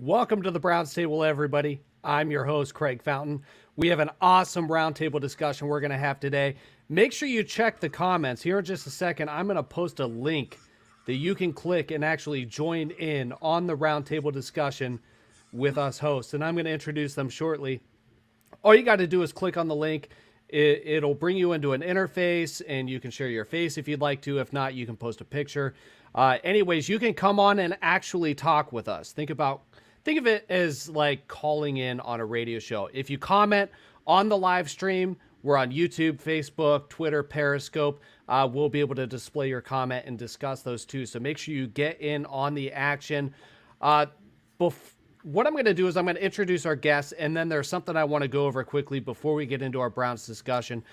Welcome to the Browns Table, everybody. I'm your host, Craig Fountain. We have an awesome roundtable discussion we're going to have today. Make sure you check the comments. Here in just a second, I'm going to post a link that you can click and actually join in on the roundtable discussion with us hosts. And I'm going to introduce them shortly. All you got to do is click on the link. It'll bring you into an interface, and you can share your face if you'd like to. If not, you can post a picture. Anyways, you can come on and actually talk with us. Think of it as like calling in on a radio show. If you comment on the live stream, we're on YouTube, Facebook, Twitter, Periscope. We'll be able to display your comment and discuss those too. So make sure you get in on the action. What I'm going to do is I'm going to introduce our guests, and then there's something I want to go over quickly before we get into our Browns discussion.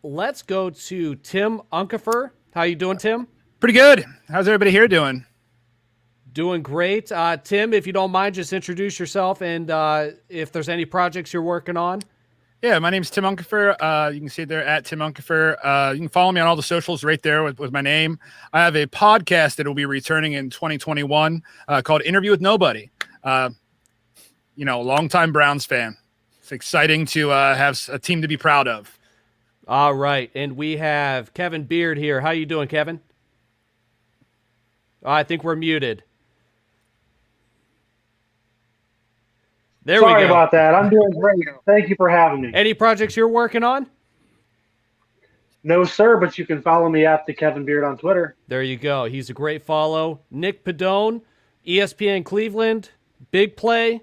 Let's go to Tim Unkefer. How you doing, Tim? Pretty good. How's everybody here doing? Doing great. Tim, if you don't mind, just introduce yourself and if there's any projects you're working on. Yeah, my name's Tim Unkefer. You can see it there at Tim Unkefer. You can follow me on all the socials right there with my name. I have a podcast that will be returning in 2021 called Interview with Nobody. Longtime Browns fan. It's exciting to have a team to be proud of. All right. And we have Kevin Beard here. How you doing, Kevin? I think we're muted. Sorry about that. I'm doing great. Thank you for having me. Any projects you're working on? No, sir, but you can follow me at the Kevin Beard on Twitter. There you go. He's a great follow. Nick Pedone, ESPN Cleveland, BigPlay,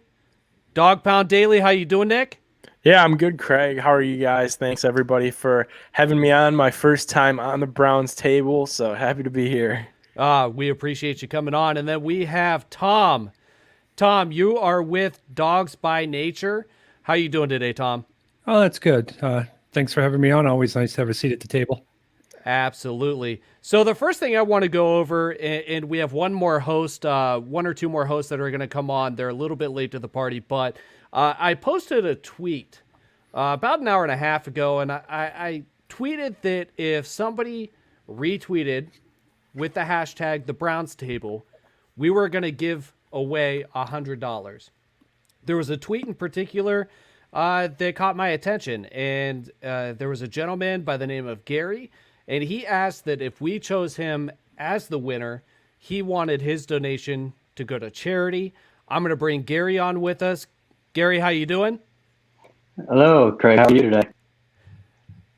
Dog Pound Daily. How you doing, Nick? Yeah, I'm good, Craig. How are you guys? Thanks, everybody, for having me on. My first time on the Browns table, so happy to be here. We appreciate you coming on. And then we have Tom. Tom, you are with Dawgs by Nature. How you doing today, Tom? Oh, that's good. Thanks for having me on. Always nice to have a seat at the table. Absolutely. So the first thing I want to go over, and we have one or two more hosts that are going to come on. They're a little bit late to the party, but I posted a tweet about an hour and a half ago, and I tweeted that if somebody retweeted with the hashtag the Browns Table, we were going to give away $100. There was a tweet in particular that caught my attention, and there was a gentleman by the name of Gary, and he asked that if we chose him as the winner, he wanted his donation to go to charity. I'm going to bring Gary on with us. Gary, how you doing? Hello, Craig. How are you today?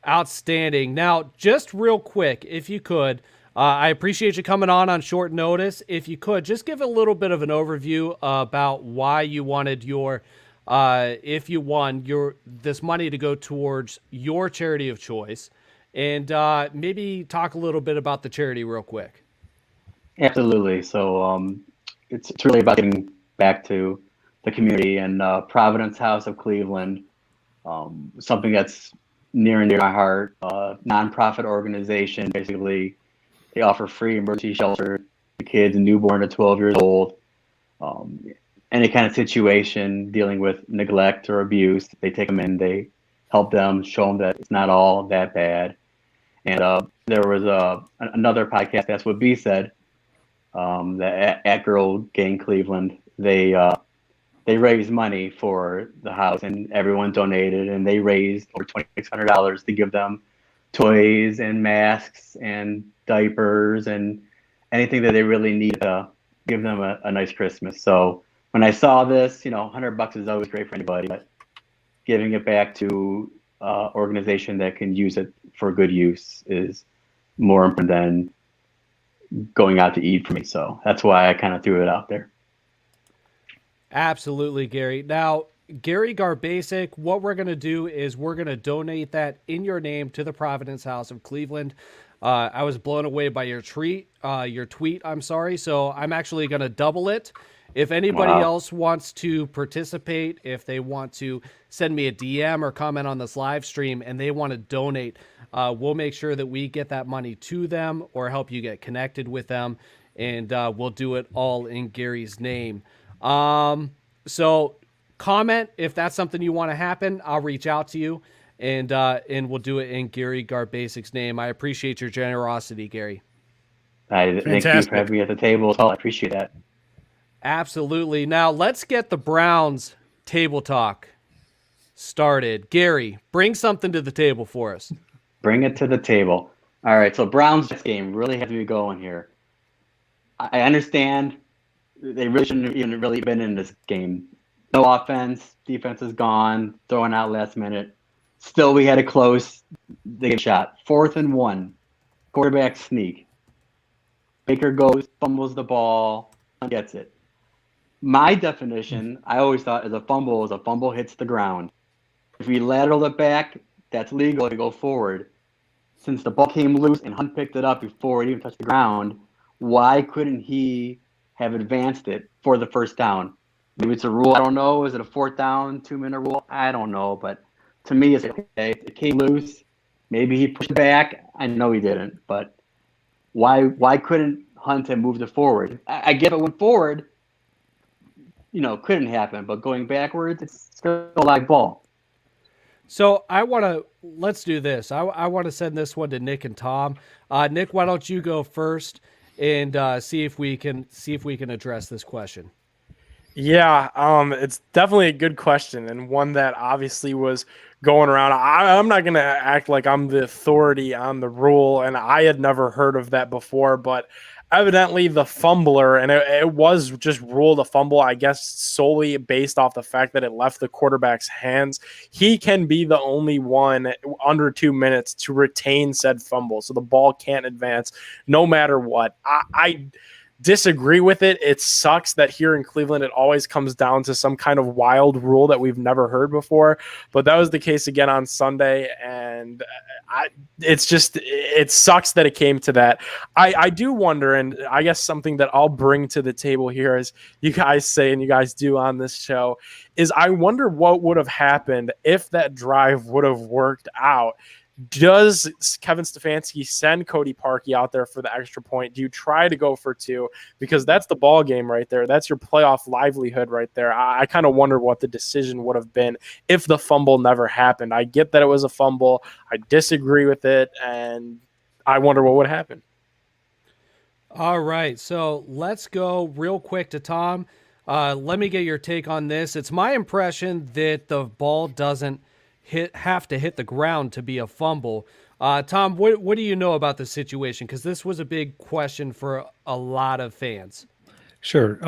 Outstanding. Now, just real quick, if you could, I appreciate you coming on short notice. If you could, just give a little bit of an overview about why you wanted if you won this money to go towards your charity of choice, and maybe talk a little bit about the charity real quick. Absolutely. So it's really about giving back to the community, and Providence House of Cleveland, something that's near and dear to my heart, nonprofit organization. Basically, they offer free emergency shelter to kids newborn to 12 years old. Any kind of situation dealing with neglect or abuse, they take them in, they help them, show them that it's not all that bad. And there was another podcast, That's What B Said, the At Girl Gang Cleveland. They raised money for the house, and everyone donated, and they raised over $2,600 to give them toys and masks and diapers and anything that they really need to give them a nice Christmas. So when I saw this, $100 is always great for anybody, but giving it back to an organization that can use it for good use is more important than going out to eat for me. So that's why I kind of threw it out there. Absolutely, Gary. Now, Gary Garbasic, what we're going to do is we're going to donate that in your name to the Providence House of Cleveland. I was blown away by your tweet. So I'm actually going to double it. If anybody else wants to participate, if they want to send me a DM or comment on this live stream and they want to donate, we'll make sure that we get that money to them or help you get connected with them. And we'll do it all in Gary's name. So comment if that's something you want to happen. I'll reach out to you, and we'll do it in Gary Garbasic's name. I appreciate your generosity, Gary. Thank you for having me at the table as well. I appreciate that. Absolutely. Now let's get the Browns table talk started. Gary, bring something to the table for us. Bring it to the table. All right, so Browns game really has to be going here. I understand they really shouldn't have even really been in this game. No offense, defense is gone, throwing out last minute. Still, we had a close. They get shot. 4th and 1, quarterback sneak. Baker goes, fumbles the ball, gets it. My definition, I always thought, is a fumble hits the ground. If we lateral it back, that's legal to go forward. Since the ball came loose and Hunt picked it up before it even touched the ground, why couldn't he have advanced it for the first down? Maybe it's a rule. I don't know. Is it a 4th down, 2-minute rule? I don't know. But to me, it's okay. It came loose. Maybe he pushed it back. I know he didn't. But why couldn't Hunt have moved it forward? I get it went forward. Couldn't happen. But going backwards, it's still a live ball. So let's do this. I want to send this one to Nick and Tom. Nick, why don't you go first and see if we can address this question. Yeah, it's definitely a good question and one that obviously was going around. I'm not going to act like I'm the authority on the rule, and I had never heard of that before, but evidently the fumbler, and it was just ruled a fumble, I guess, solely based off the fact that it left the quarterback's hands. He can be the only one under 2 minutes to retain said fumble, so the ball can't advance no matter what. I disagree with it. It sucks that here in Cleveland it always comes down to some kind of wild rule that we've never heard before, but that was the case again on Sunday, and it sucks that it came to that. I do wonder, and I guess something that I'll bring to the table here, as you guys say and you guys do on this show, is I wonder what would have happened if that drive would have worked out. Does Kevin Stefanski send Cody Parkey out there for the extra point? Do you try to go for 2? Because that's the ball game right there. That's your playoff livelihood right there. I kind of wonder what the decision would have been if the fumble never happened. I get that it was a fumble. I disagree with it, and I wonder what would happen. All right, so let's go real quick to Tom. Let me get your take on this. It's my impression that the ball doesn't have to hit the ground to be a fumble. Tom, what do you know about the situation? Because this was a big question for a lot of fans. Sure.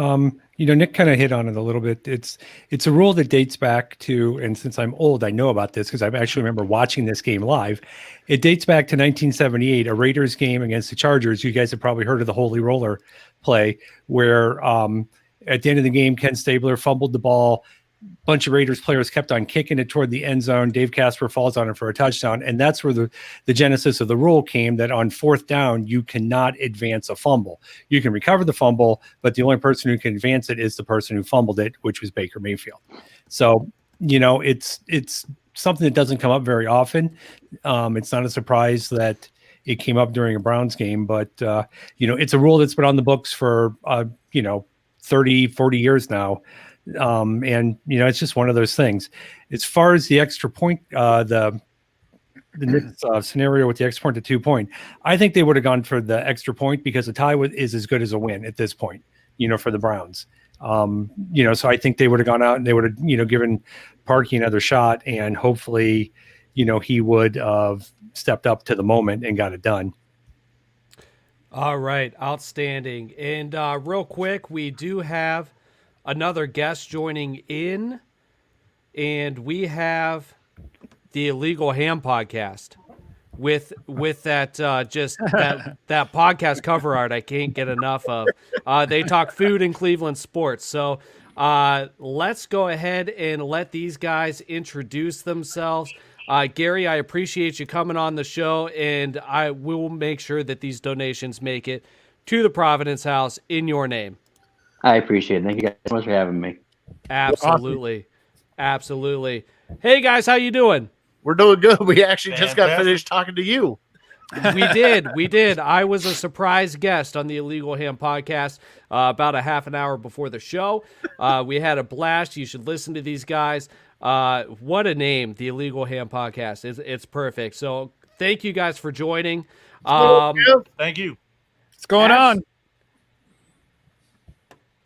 Nick kind of hit on it a little bit. It's a rule that dates back to, and since I'm old, I know about this because I actually remember watching this game live. It dates back to 1978, a Raiders game against the Chargers. You guys have probably heard of the Holy Roller play, where at the end of the game, Ken Stabler fumbled the ball. Bunch of Raiders players kept on kicking it toward the end zone. Dave Casper falls on it for a touchdown. And that's where the genesis of the rule came, that on 4th down, you cannot advance a fumble. You can recover the fumble, but the only person who can advance it is the person who fumbled it, which was Baker Mayfield. So, it's something that doesn't come up very often. It's not a surprise that it came up during a Browns game, but, it's a rule that's been on the books for, 30, 40 years now. And it's just one of those things. As far as the extra point, the scenario with the extra point to 2 point, I think they would have gone for the extra point because a tie is as good as a win at this point, for the Browns. So I think they would have gone out and they would have, given Parkey another shot, and hopefully, he would have stepped up to the moment and got it done. All right, outstanding. And real quick, we do have another guest joining in, and we have the Illegal Ham podcast with that that podcast cover art I can't get enough of. They talk food and Cleveland sports. So let's go ahead and let these guys introduce themselves. Gary, I appreciate you coming on the show, and I will make sure that these donations make it to the Providence House in your name. I appreciate it. Thank you guys so much for having me. Absolutely. Absolutely. Hey, guys, how you doing? We're doing good. We actually just got finished talking to you. We did. I was a surprise guest on the Illegal Ham podcast about a half an hour before the show. We had a blast. You should listen to these guys. What a name, the Illegal Ham podcast. It's perfect. So thank you guys for joining. Thank you. What's going on?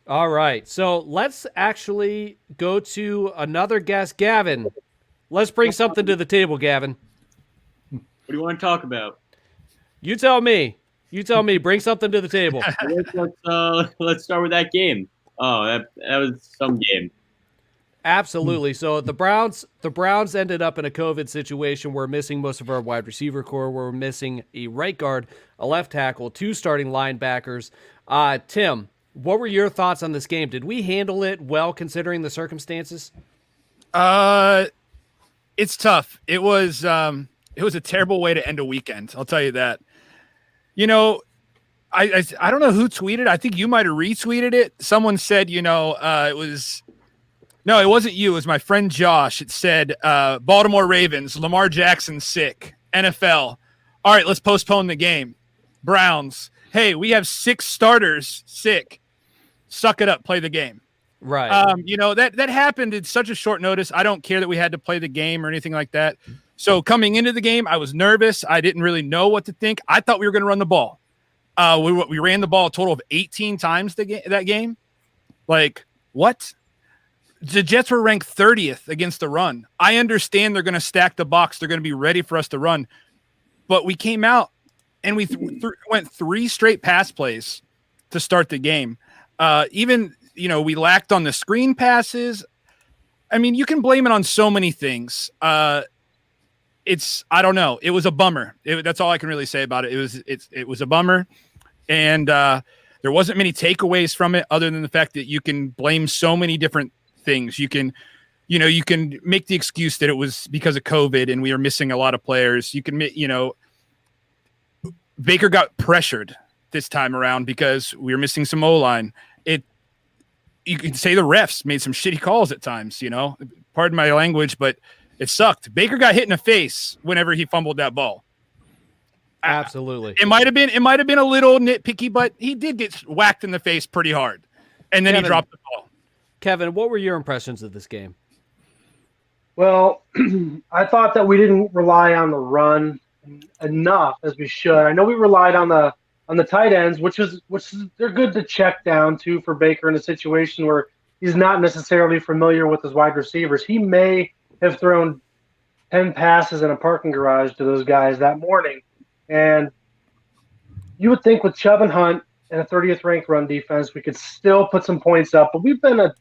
All right. So let's actually go to another guest, Gavin. Let's bring something to the table, Gavin. What do you want to talk about? You tell me. You tell me. Bring something to the table. Let's start with that game. Oh, that was some game. Absolutely. So the Browns ended up in a COVID situation. We're missing most of our wide receiver core. We're missing a right guard, a left tackle, 2 starting linebackers. Tim, what were your thoughts on this game? Did we handle it well considering the circumstances? It's tough. It was a terrible way to end a weekend. I'll tell you that. You know, I don't know who tweeted. I think you might have retweeted it. Someone said, No, it wasn't you. It was my friend Josh. It said, Baltimore Ravens, Lamar Jackson sick. NFL. All right, let's postpone the game. Browns. Hey, we have 6 starters sick. Suck it up. Play the game. Right. That happened in such a short notice. I don't care that we had to play the game or anything like that. So coming into the game, I was nervous. I didn't really know what to think. I thought we were going to run the ball. We ran the ball a total of 18 times that game. Like, what? The Jets were ranked 30th against the run. I understand they're going to stack the box. They're going to be ready for us to run. But we came out and we went 3 straight pass plays to start the game. We lacked on the screen passes. I mean, you can blame it on so many things. I don't know. It was a bummer. That's all I can really say about it. It was a bummer. And there wasn't many takeaways from it other than the fact that you can blame so many different things. You can make the excuse that it was because of COVID and we are missing a lot of players. You can, Baker got pressured this time around because we were missing some O-line. You can say the refs made some shitty calls at times, pardon my language, but it sucked. Baker got hit in the face whenever he fumbled that ball. Absolutely. It might have been a little nitpicky, but he did get whacked in the face pretty hard. And then he dropped the ball. Kevin, what were your impressions of this game? Well, I thought that we didn't rely on the run enough as we should. I know we relied on the tight ends, which they're good to check down to for Baker in a situation where he's not necessarily familiar with his wide receivers. He may have thrown 10 passes in a parking garage to those guys that morning. And you would think with Chubb and Hunt and a 30th ranked run defense, we could still put some points up. But we've been a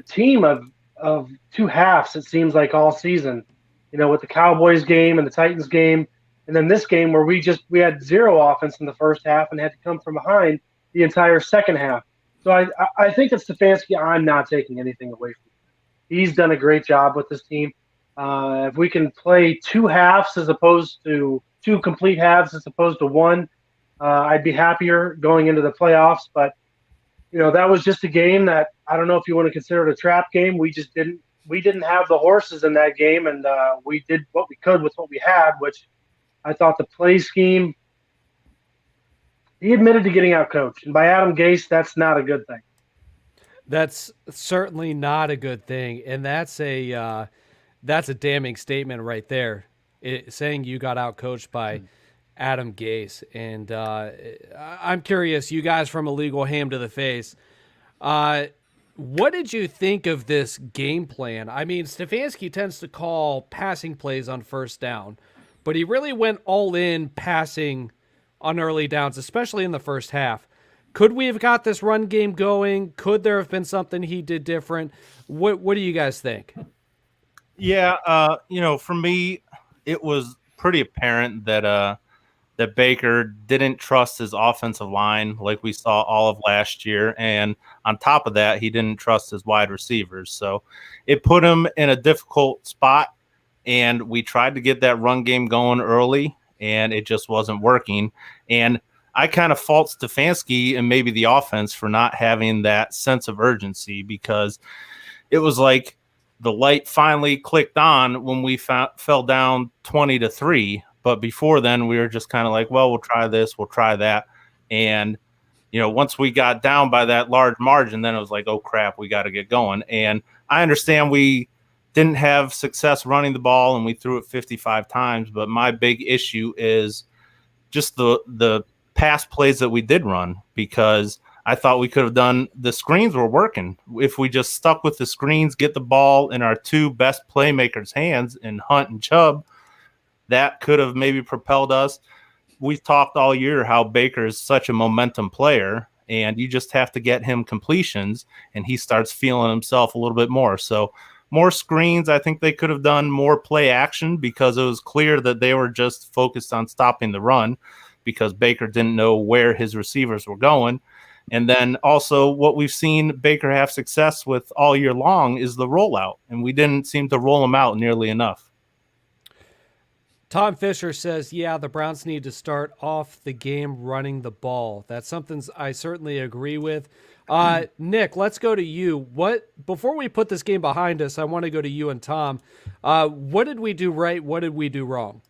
team of 2 halves, it seems like, all season, with the Cowboys game and the Titans game. And then this game where we had 0 offense in the first half and had to come from behind the entire second half. So I think that Stefanski, I'm not taking anything away from him. He's done a great job with this team. If we can play 2 halves as opposed to 2 complete halves as opposed to 1, I'd be happier going into the playoffs. But, that was just a game that I don't know if you want to consider it a trap game. We didn't have the horses in that game, and we did what we could with what we had, which I thought the play scheme, he admitted to getting out coached. And by Adam Gase, that's not a good thing. That's certainly not a good thing. And that's a damning statement right there, saying you got out coached by Adam Gase. And I'm curious, you guys from a legal ham to the face, what did you think of this game plan? I mean, Stefanski tends to call passing plays on first down, but he really went all in passing on early downs, especially in the first half. Could we have got this run game going? Could there have been something he did different? What do you guys think? Yeah, for me, it was pretty apparent that Baker didn't trust his offensive line like we saw all of last year. And on top of that, he didn't trust his wide receivers. So it put him in a difficult spot. And we tried to get that run game going early, and it just wasn't working. And I kind of fault Stefanski and maybe the offense for not having that sense of urgency, because it was like the light finally clicked on when we fell down 20-3. But before then, we were just kind of like, well, we'll try this, we'll try that. And, once we got down by that large margin, then it was like, oh, crap, we got to get going. And I understand we didn't have success running the ball and we threw it 55 times. But my big issue is just the pass plays that we did run, because I thought we could have done, the screens were working. If we just stuck with the screens, get the ball in our two best playmakers' hands in Hunt and Chubb, that could have maybe propelled us. We've talked all year how Baker is such a momentum player, and you just have to get him completions, and he starts feeling himself a little bit more. So more screens. I think they could have done more play action because it was clear that they were just focused on stopping the run because Baker didn't know where his receivers were going. And then also what we've seen Baker have success with all year long is the rollout, and we didn't seem to roll him out nearly enough. Tom Fisher says, yeah, the Browns need to start off the game running the ball. That's something I certainly agree with. Nick, let's go to you. Before we put this game behind us, I want to go to you and Tom. What did we do right? What did we do wrong?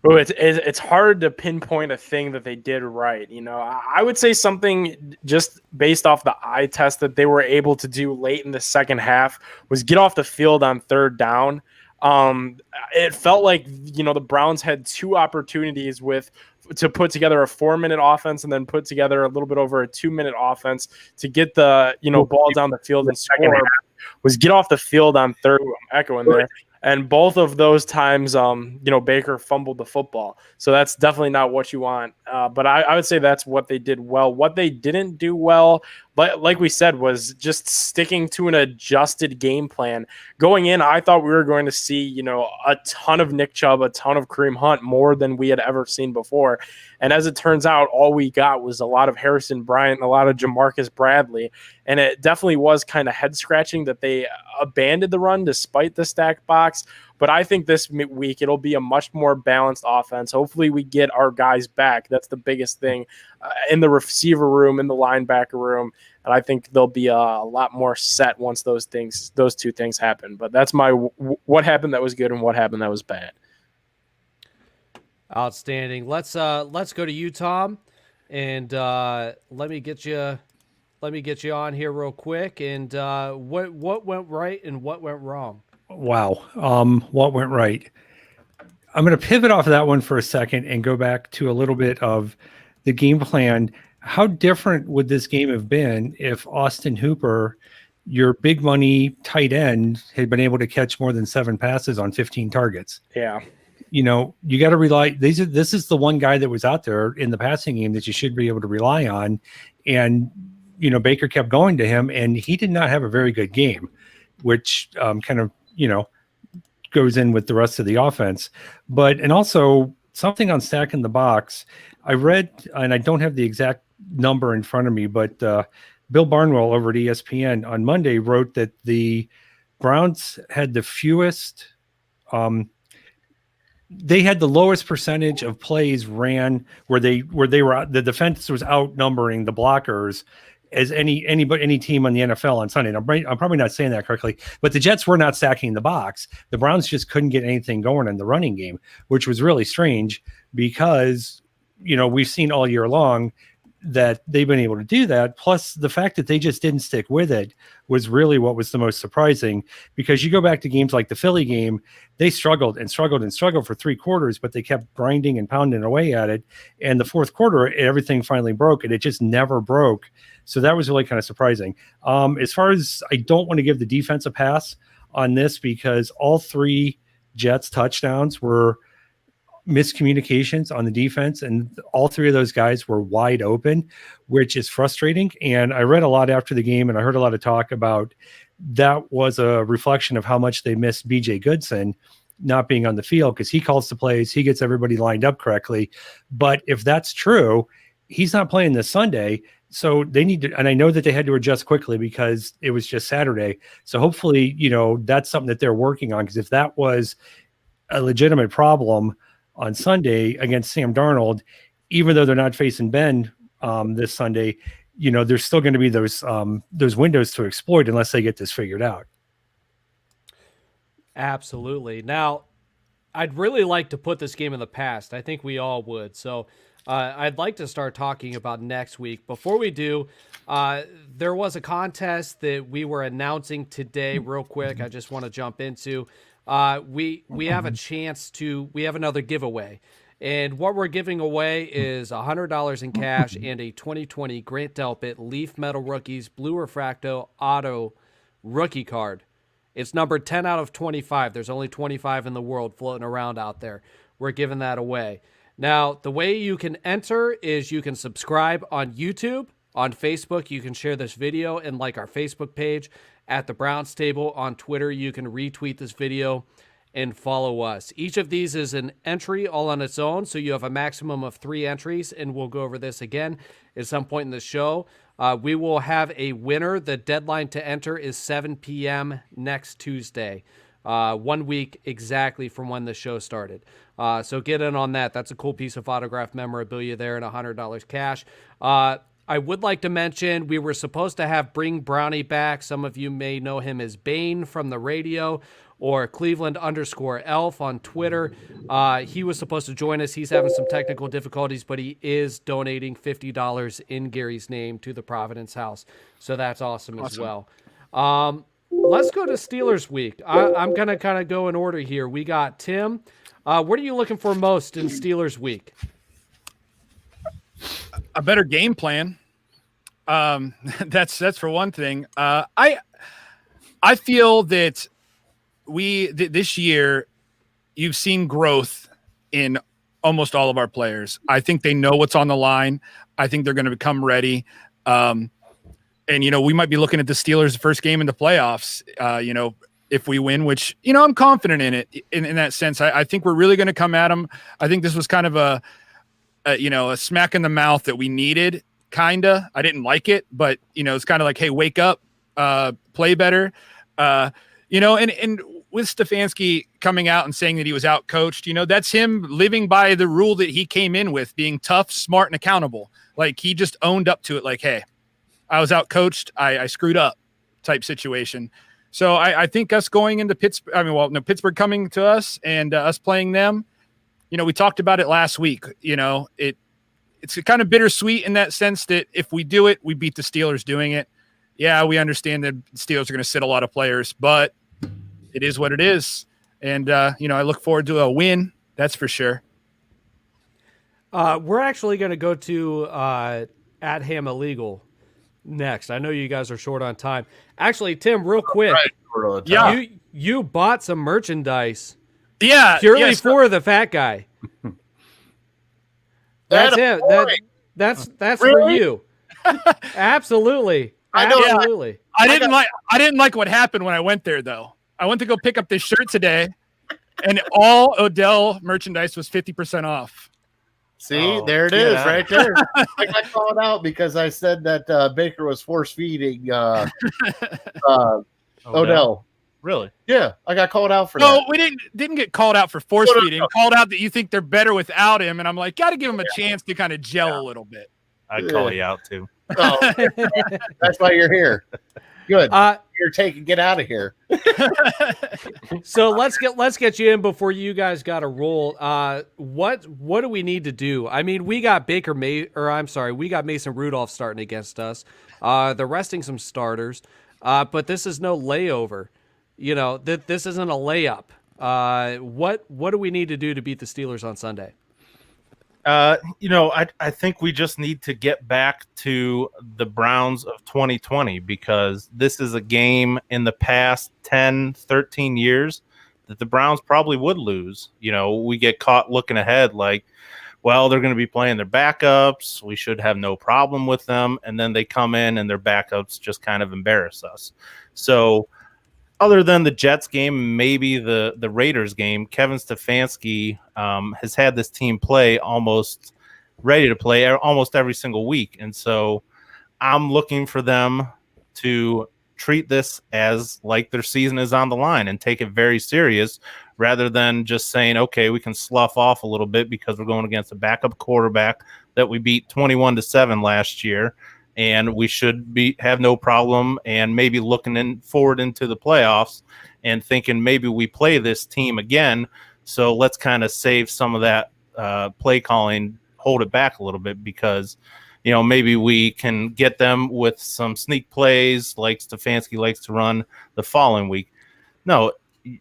Oh, it's hard to pinpoint a thing that they did right. You know, I would say something just based off the eye test that they were able to do late in the second half was get off the field on third down. It felt like, you know, the Browns had two opportunities to put together a 4-minute offense and then put together a little bit over a 2-minute offense to get the, you know, ball down the field in the second half, was get off the field on third. I'm echoing there. And both of those times, you know, Baker fumbled the football. So that's definitely not what you want. But I would say that's what they did well. What they didn't do well, but like we said, was just sticking to an adjusted game plan. Going in, I thought we were going to see, you know, a ton of Nick Chubb, a ton of Kareem Hunt, more than we had ever seen before. And as it turns out, all we got was a lot of Harrison Bryant, a lot of Jamarcus Bradley. And it definitely was kind of head-scratching that they abandoned the run despite the stacked box. But I think this week it'll be a much more balanced offense. Hopefully we get our guys back. That's the biggest thing in the receiver room, in the linebacker room. And I think they'll be a lot more set once those two things happen. But that's my what happened that was good and what happened that was bad. Outstanding. Let's go to you, Tom, and let me get you on here real quick. And what went right and what went wrong? Wow. What went right? I'm going to pivot off of that one for a second and go back to a little bit of the game plan. How different would this game have been if Austin Hooper, your big money tight end, had been able to catch more than 7 passes on 15 targets? Yeah. You know, you got to rely. This is the one guy that was out there in the passing game that you should be able to rely on. And, you know, Baker kept going to him, and he did not have a very good game, which kind of, you know, goes in with the rest of the offense. And also something on stacking the box. I read, and I don't have the exact number in front of me, but Bill Barnwell over at ESPN on Monday wrote that the Browns had the fewest. They had the lowest percentage of plays ran where they were the defense was outnumbering the blockers as any team on the NFL on Sunday. And I'm probably not saying that correctly, but the Jets were not stacking the box. The Browns just couldn't get anything going in the running game, which was really strange because, you know, we've seen all year long that they've been able to do that. Plus the fact that they just didn't stick with it was really what was the most surprising, because you go back to games like the Philly game, they struggled for 3 quarters, but they kept grinding and pounding away at it. And the fourth quarter, everything finally broke, and it just never broke. So that was really kind of surprising. As far as, I don't want to give the defense a pass on this because all 3 Jets touchdowns were miscommunications on the defense, and all 3 of those guys were wide open, which is frustrating. And I read a lot after the game, and I heard a lot of talk about that was a reflection of how much they missed BJ Goodson not being on the field, because he calls the plays, he gets everybody lined up correctly. But if that's true, he's not playing this Sunday. So they need to, and I know that they had to adjust quickly because it was just Saturday. So hopefully, you know, that's something that they're working on, because if that was a legitimate problem on Sunday against Sam Darnold, even though they're not facing Ben this Sunday, you know, there's still going to be those windows to exploit unless they get this figured out. Absolutely. Now, I'd really like to put this game in the past. I think we all would. So I'd like to start talking about next week. Before we do, there was a contest that we were announcing today real quick. I just want to jump into. We have a chance to, we have another giveaway, And what we're giving away is $100 in cash and a 2020 Grant Delpit Leaf Metal Rookies Blue Refracto Auto rookie card. It's numbered 10 out of 25. There's only 25 in the world floating around out there. We're giving that away. Now, the way you can enter is you can subscribe on YouTube. On Facebook, you can share this video and like our Facebook page. At the Browns Table on Twitter, you can retweet this video and follow us. Each of these is an entry all on its own, so you have a maximum of 3 entries, and we'll go over this again at some point in the show. We will have a winner. The deadline to enter is 7 p.m. next Tuesday, 1 week exactly from when the show started. So get in on that. That's a cool piece of autographed memorabilia there and $100 cash. I would like to mention we were supposed to have Bring Brownie back. Some of you may know him as Bane from the radio or Cleveland_Elf on Twitter. He was supposed to join us. He's having some technical difficulties, but he is donating $50 in Gary's name to the Providence House. So that's awesome. As well. Let's go to Steelers week. I'm going to kind of go in order here. We got Tim. What are you looking for most in Steelers week? A better game plan. That's for one thing. I feel that this year you've seen growth in almost all of our players. I think they know what's on the line. I think they're going to become ready. And we might be looking at the Steelers' first game in the playoffs. If we win, which I'm confident in it in that sense. I think we're really going to come at them. I think this was kind of a smack in the mouth that we needed, kinda. I didn't like it, but it's kind of like, hey, wake up, play better. And with Stefanski coming out and saying that he was out coached, that's him living by the rule that he came in with, being tough, smart, and accountable. Like he just owned up to it. Like, hey, I was out coached. I screwed up type situation. So I think us going into Pittsburgh, Pittsburgh coming to us and us playing them, we talked about it last week. It's kind of bittersweet in that sense that if we do it, we beat the Steelers doing it. Yeah, we understand that Steelers are going to sit a lot of players, but it is what it is. And, I look forward to a win. That's for sure. We're actually going to go to at Ham Illegal next. I know you guys are short on time. Actually, Tim, real quick. Yeah. You bought some merchandise. Yeah. Purely for the fat guy. That's it. That's for you. Absolutely. Absolutely. I didn't like what happened when I went there though. I went to go pick up this shirt today and all Odell merchandise was 50% off. See, there it is right there. I got called out because I said that Baker was force feeding Odell. Really? Yeah, I got called out for that. No, we didn't get called out for force feeding. Called out that you think they're better without him, and I'm like, got to give him a chance to kind of gel a little bit. I'd call you out too. Oh, that's why you're here. Good. You're taking. Get out of here. So let's get you in before you guys got to roll. What do we need to do? I mean, we got we got Mason Rudolph starting against us. They're resting some starters, but this is no layover. This isn't a layup. What do we need to do to beat the Steelers on Sunday? I think we just need to get back to the Browns of 2020 because this is a game in the past 10, 13 years that the Browns probably would lose. We get caught looking ahead like, well, they're going to be playing their backups. We should have no problem with them. And then they come in and their backups just kind of embarrass us. So other than the Jets game, maybe the Raiders game, Kevin Stefanski has had this team play almost ready to play almost every single week. And so I'm looking for them to treat this as like their season is on the line and take it very serious rather than just saying, okay, we can slough off a little bit because we're going against a backup quarterback that we beat 21-7 last year. And we should have no problem and maybe looking forward into the playoffs and thinking maybe we play this team again. So let's kind of save some of that play calling, hold it back a little bit because, maybe we can get them with some sneak plays like Stefanski likes to run the following week. No,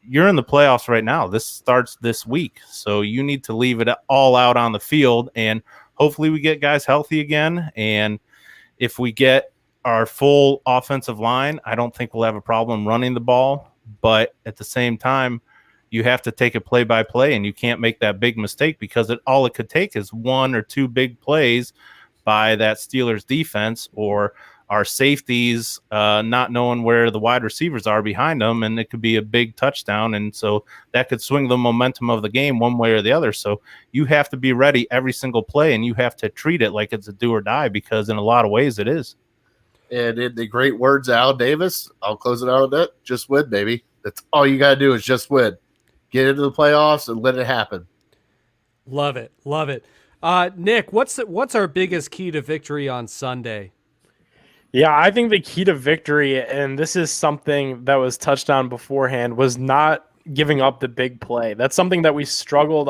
you're in the playoffs right now. This starts this week. So you need to leave it all out on the field, and hopefully we get guys healthy again. And if we get our full offensive line, I don't think we'll have a problem running the ball. But at the same time, you have to take it play by play, and you can't make that big mistake, because all it could take is one or two big plays by that Steelers defense or our safeties not knowing where the wide receivers are behind them, and it could be a big touchdown. And so that could swing the momentum of the game one way or the other. So you have to be ready every single play, and you have to treat it like it's a do or die, because in a lot of ways it is. And in the great words of Al Davis, I'll close it out with that. Just win, baby. That's all you got to do is just win. Get into the playoffs and let it happen. Love it. Love it. Nick, what's our biggest key to victory on Sunday? Yeah, I think the key to victory, and this is something that was touched on beforehand, was not giving up the big play. That's something that we struggled,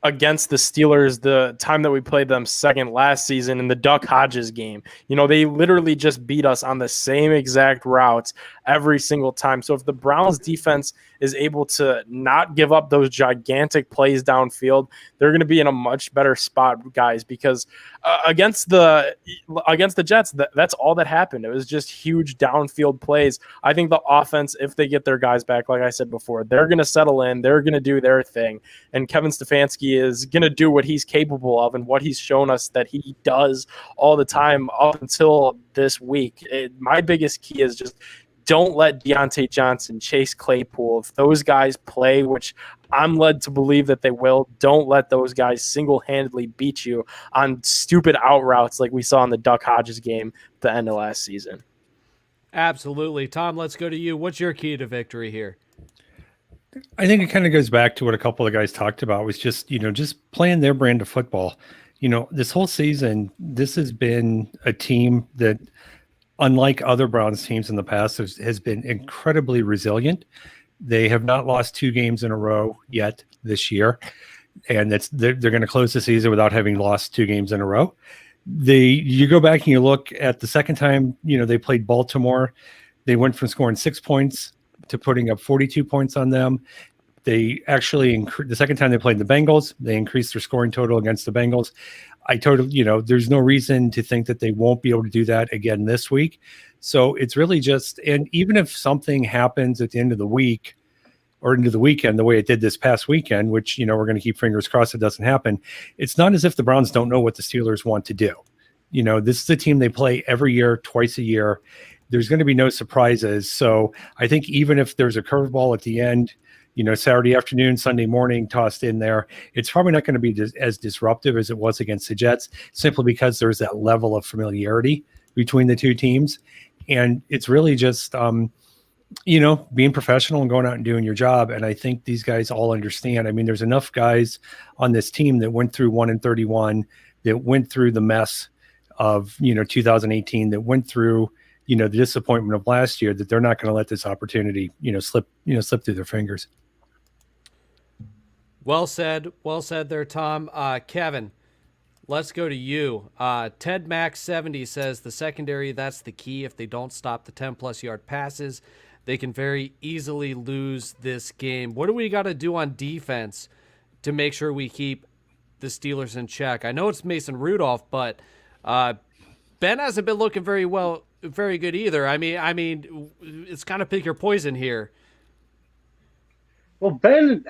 against the Steelers the time that we played them second last season in the Duck Hodges game. They literally just beat us on the same exact routes every single time. So if the Browns defense is able to not give up those gigantic plays downfield, they're going to be in a much better spot, guys, because against the Jets, that's all that happened. It was just huge downfield plays. I think the offense, if they get their guys back, like I said before, they're going to settle in, they're going to do their thing, and Kevin Stefanski is going to do what he's capable of and what he's shown us that he does all the time up until this week. My biggest key is just don't let Deontay Johnson, Chase Claypool, if those guys play, which I'm led to believe that they will, don't let those guys single-handedly beat you on stupid out routes like we saw in the Duck Hodges game at the end of last season. Absolutely. Tom, let's go to you. What's your key to victory here? I think it kind of goes back to what a couple of guys talked about, was just playing their brand of football. This whole season, this has been a team that, unlike other Browns teams in the past, has been incredibly resilient. They have not lost 2 games in a row yet this year, and they're going to close the season without having lost 2 games in a row. You go back and you look at the second time they played Baltimore, they went from scoring 6 points to putting up 42 points on them. They actually the second time they played the Bengals, they increased their scoring total against the Bengals. There's no reason to think that they won't be able to do that again this week. So it's really just, and even if something happens at the end of the week or into the weekend, the way it did this past weekend, which, we're going to keep fingers crossed it doesn't happen. It's not as if the Browns don't know what the Steelers want to do. This is a team they play every year, twice a year. There's going to be no surprises. So I think even if there's a curveball at the end, Saturday afternoon, Sunday morning tossed in there, it's probably not going to be as disruptive as it was against the Jets, simply because there's that level of familiarity between the two teams. And it's really just, being professional and going out and doing your job. And I think these guys all understand. I mean, there's enough guys on this team that went through 1-31, that went through the mess of, 2018, that went through, the disappointment of last year, that they're not going to let this opportunity, slip through their fingers. Well said there, Tom. Kevin, let's go to you. Ted Max 70 says the secondary, that's the key. If they don't stop the 10-plus yard passes, they can very easily lose this game. What do we got to do on defense to make sure we keep the Steelers in check? I know it's Mason Rudolph, but Ben hasn't been looking very good either. I mean, it's kind of pick your poison here. Well, Ben,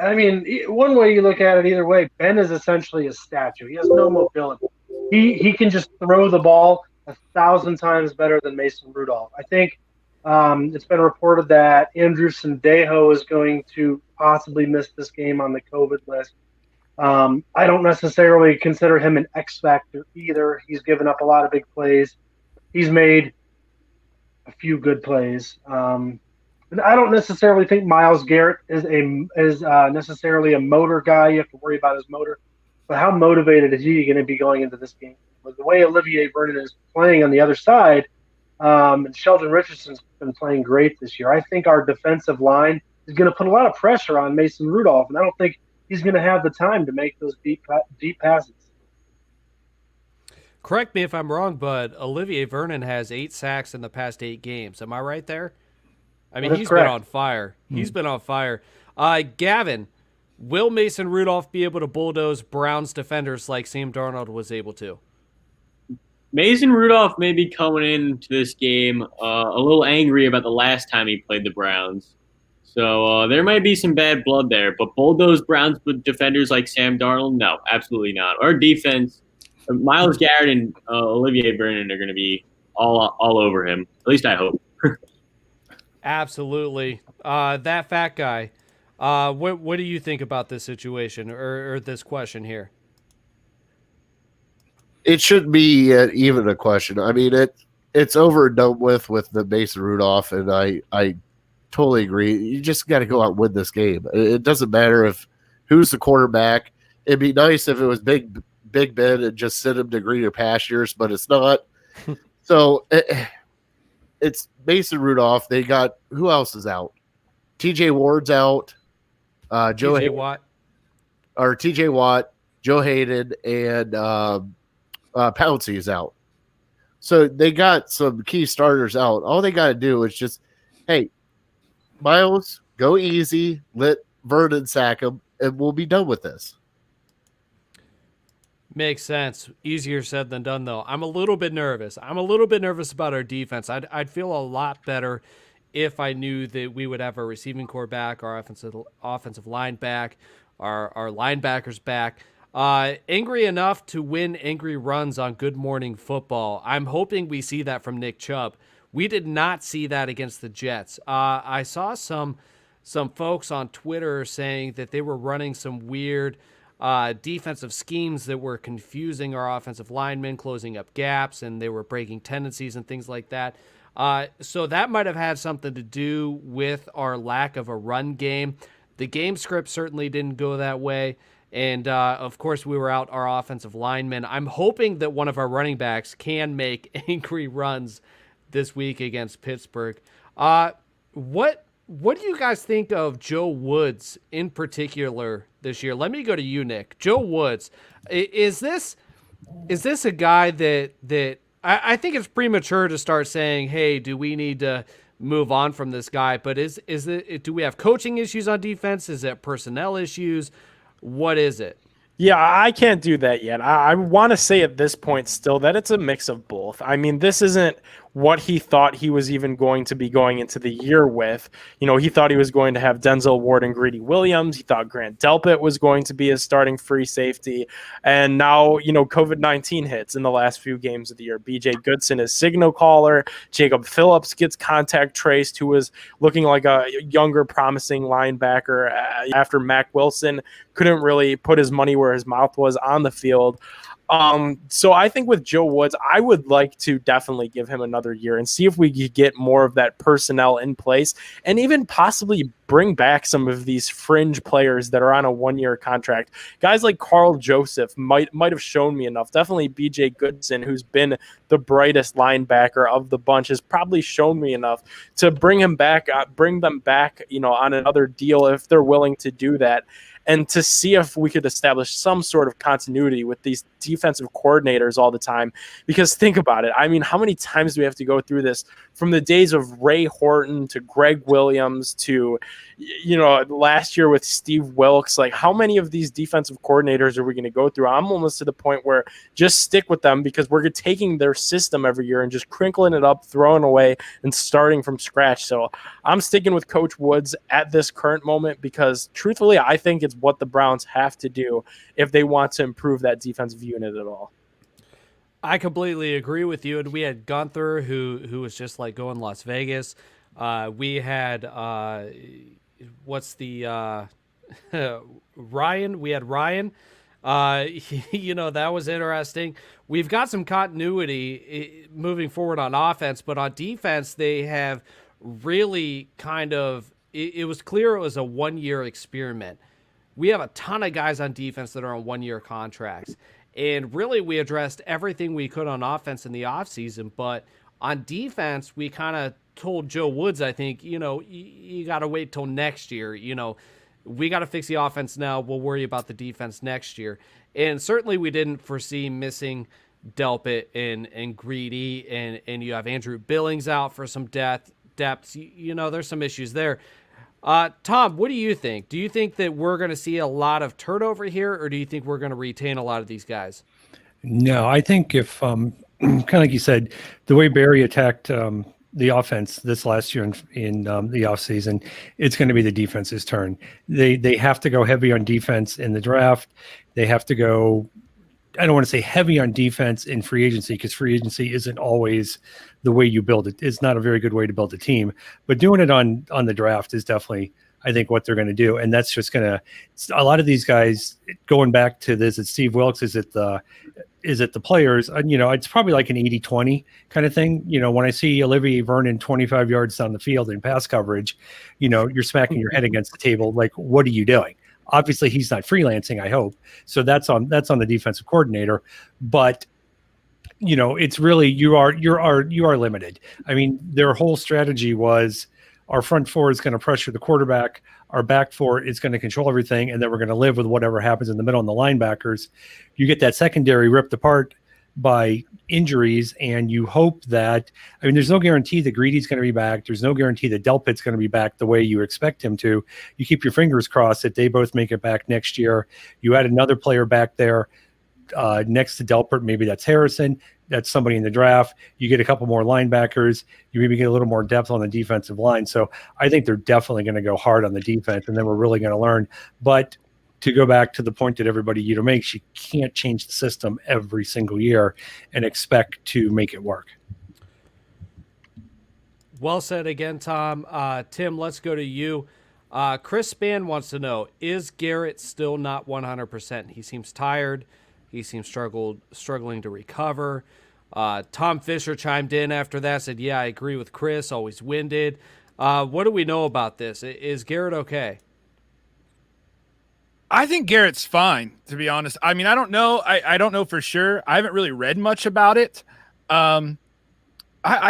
one way you look at it either way, Ben is essentially a statue. He has no mobility. He can just throw the ball 1,000 times better than Mason Rudolph. I think it's been reported that Andrew Sendejo is going to possibly miss this game on the COVID list. I don't necessarily consider him an X factor either. He's given up a lot of big plays. He's made a few good plays. And I don't necessarily think Myles Garrett is necessarily a motor guy. You have to worry about his motor. But how motivated is he going to be going into this game? With the way Olivier Vernon is playing on the other side, and Sheldon Richardson's been playing great this year, I think our defensive line is going to put a lot of pressure on Mason Rudolph, and I don't think he's going to have the time to make those deep passes. Correct me if I'm wrong, but Olivier Vernon has 8 sacks in the past 8 games. Am I right there? I mean, That is he's correct. been on fire. He's been on fire. Gavin, will Mason Rudolph be able to bulldoze Browns defenders like Sam Darnold was able to? Mason Rudolph may be coming into this game a little angry about the last time he played the Browns. So there might be some bad blood there. But bulldoze Browns with defenders like Sam Darnold? No, absolutely not. Our defense, Myles Garrett and Olivier Vernon are going to be all over him. At least I hope. Absolutely. That fat guy, what do you think about this situation or this question here? It shouldn't be even a question. I mean, it's over and done with the Mason Rudolph, and I totally agree. You just got to go out and win this game. It doesn't matter if who's the quarterback. It'd be nice if it was Big Ben and just send him to greener pastures, but it's not. So it's Mason Rudolph. They got who else is out? TJ Ward's out. TJ Watt, Joe Hayden, and Pouncey is out. So they got some key starters out. All they got to do is just, hey, Myles, go easy, let Vernon sack him, and we'll be done with this. Makes sense. Easier said than done, though. I'm a little bit nervous. I'm a little bit nervous about our defense. I'd feel a lot better if I knew that we would have our receiving core back, our offensive line back, our linebackers back. Angry enough to win angry runs on Good Morning Football. I'm hoping we see that from Nick Chubb. We did not see that against the Jets. I saw some folks on Twitter saying that they were running some weird defensive schemes that were confusing our offensive linemen, closing up gaps, and they were breaking tendencies and things like that. So that might have had something to do with our lack of a run game. The game script certainly didn't go that way. And, of course, we were out our offensive linemen. I'm hoping that one of our running backs can make angry runs this week against Pittsburgh. What do you guys think of Joe Woods in particular this year? Let me go to you, Nick. Joe Woods, is this a guy that I think it's premature to start saying, hey, do we need to move on from this guy? But do we have coaching issues on defense? Is it personnel issues? What is it? Yeah, I can't do that yet. I want to say at this point still that it's a mix of both. I mean, this isn't what he thought he was even going to be going into the year with. You know, he thought he was going to have Denzel Ward and Greedy Williams. He thought Grant Delpit was going to be his starting free safety. And now, you know, COVID-19 hits in the last few games of the year. BJ Goodson is signal caller. Jacob Phillips gets contact traced, who was looking like a younger, promising linebacker after Mac Wilson couldn't really put his money where his mouth was on the field. So I think with Joe Woods, I would like to definitely give him another year and see if we could get more of that personnel in place and even possibly bring back some of these fringe players that are on a one-year contract. Guys like Carl Joseph might have shown me enough. Definitely BJ Goodson, who's been the brightest linebacker of the bunch, has probably shown me enough to bring them back, you know, on another deal if they're willing to do that. And to see if we could establish some sort of continuity with these defensive coordinators all the time. Because think about it. I mean, how many times do we have to go through this from the days of Ray Horton to Greg Williams to, you know, last year with Steve Wilkes? Like, how many of these defensive coordinators are we going to go through? I'm almost to the point where just stick with them because we're taking their system every year and just crinkling it up, throwing away, and starting from scratch. So I'm sticking with Coach Woods at this current moment because, truthfully, I think it's what the Browns have to do if they want to improve that defensive unit at all. I completely agree with you. And we had Gunther, who was just like going Las Vegas. We had Ryan. We had Ryan. You know, that was interesting. We've got some continuity moving forward on offense, but on defense, they have really kind of. It was clear it was a one-year experiment. We have a ton of guys on defense that are on one-year contracts. And really, we addressed everything we could on offense in the offseason. But on defense, we kind of told Joe Woods, I think, you know, you got to wait till next year. You know, we got to fix the offense now. We'll worry about the defense next year. And certainly we didn't foresee missing Delpit and Greedy. And you have Andrew Billings out for some depth. depth, there's some issues there. Tom, what do you think? Do you think that we're going to see a lot of turnover here, or do you think we're going to retain a lot of these guys? No, I think if kind of like you said, the way Barry attacked the offense this last year in the offseason, it's going to be the defense's turn. They have to go heavy on defense in the draft. They have to go, I don't want to say heavy on defense in free agency, because free agency isn't always the way you build it. It's not a very good way to build a team, but doing it on the draft is definitely, I think, what they're going to do. And that's just going to, a lot of these guys, going back to this, it's Steve Wilkes, is it the players? It's probably like an 80-20 kind of thing. When I see Olivier Vernon 25 yards down the field in pass coverage, you're smacking your head against the table. Like, what are you doing? Obviously, he's not freelancing, I hope. So that's on the defensive coordinator. But it's really you are limited. I mean, their whole strategy was our front four is going to pressure the quarterback, our back four is going to control everything, and then we're going to live with whatever happens in the middle and the linebackers. You get that secondary ripped apart by injuries, and you hope that, I mean, there's no guarantee that Greedy's going to be back. There's no guarantee that Delpit's going to be back the way you expect him to. You keep your fingers crossed that they both make it back next year. You add another player back there next to Delpit. Maybe that's Harrison. That's somebody in the draft. You get a couple more linebackers. You maybe get a little more depth on the defensive line. So I think they're definitely going to go hard on the defense, and then we're really going to learn. But to go back to the point that everybody makes, you can't change the system every single year and expect to make it work. Well said again, Tom. Tim, let's go to you. Chris Spann wants to know, is Garrett still not 100%? He seems tired. He seems struggling to recover. Tom Fisher chimed in after that, said, yeah, I agree with Chris, always winded. What do we know about this? Is Garrett okay? I think Garrett's fine, to be honest. I mean, I don't know. I don't know for sure. I haven't really read much about it. I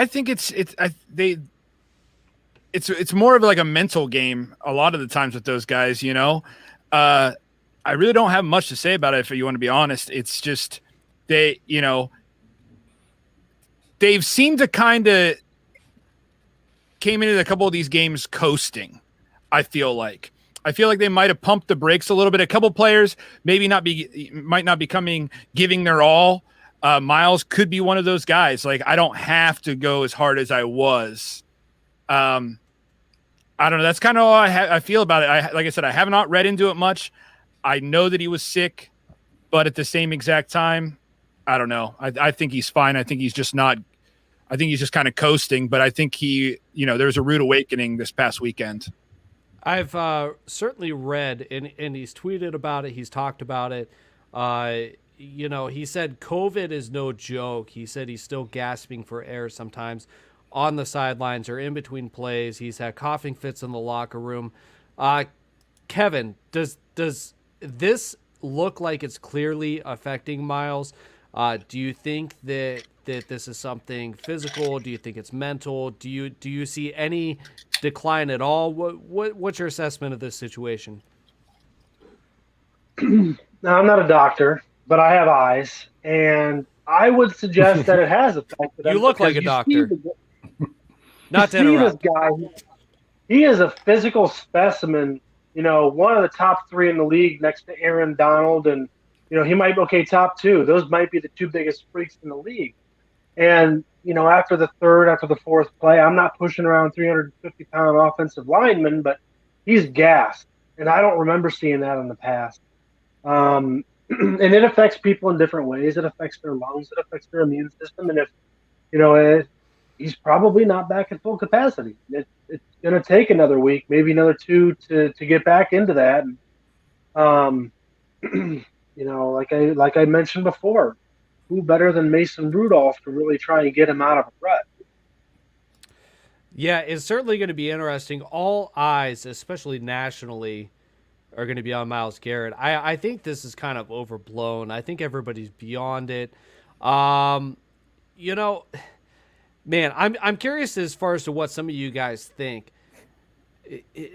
think it's more of like a mental game a lot of the times with those guys, I really don't have much to say about it, if you want to be honest. It's just they've seemed to kind of came into a couple of these games coasting, I feel like they might have pumped the brakes a little bit. A couple players might not be giving their all. Miles could be one of those guys. Like, I don't have to go as hard as I was. I don't know. That's kind of all I feel about it. Like I said, I have not read into it much. I know that he was sick, but at the same exact time, I don't know. I think he's fine. I think he's just not. I think he's just kind of coasting. But I think there was a rude awakening this past weekend. I've certainly read, and he's tweeted about it. He's talked about it. He said COVID is no joke. He said he's still gasping for air sometimes on the sidelines or in between plays. He's had coughing fits in the locker room. Kevin, does this look like it's clearly affecting Miles? Do you think that this is something physical? Do you think it's mental? Do you see any decline at all? What's your assessment of this situation? Now, I'm not a doctor, but I have eyes, and I would suggest that it has affected him. You look like a doctor. Not to interrupt. This guy, he is a physical specimen. One of the top three in the league next to Aaron Donald, and he might be top two. Those might be the two biggest freaks in the league. And after the fourth play, I'm not pushing around 350-pound offensive lineman, but he's gassed, and I don't remember seeing that in the past. And it affects people in different ways. It affects their lungs. It affects their immune system. And if he's probably not back at full capacity. It's going to take another week, maybe another two to get back into that. And, like I mentioned before, who better than Mason Rudolph to really try and get him out of a rut? Yeah, it's certainly going to be interesting. All eyes, especially nationally, are going to be on Myles Garrett. I think this is kind of overblown. I think everybody's beyond it. Man, I'm curious as far as to what some of you guys think.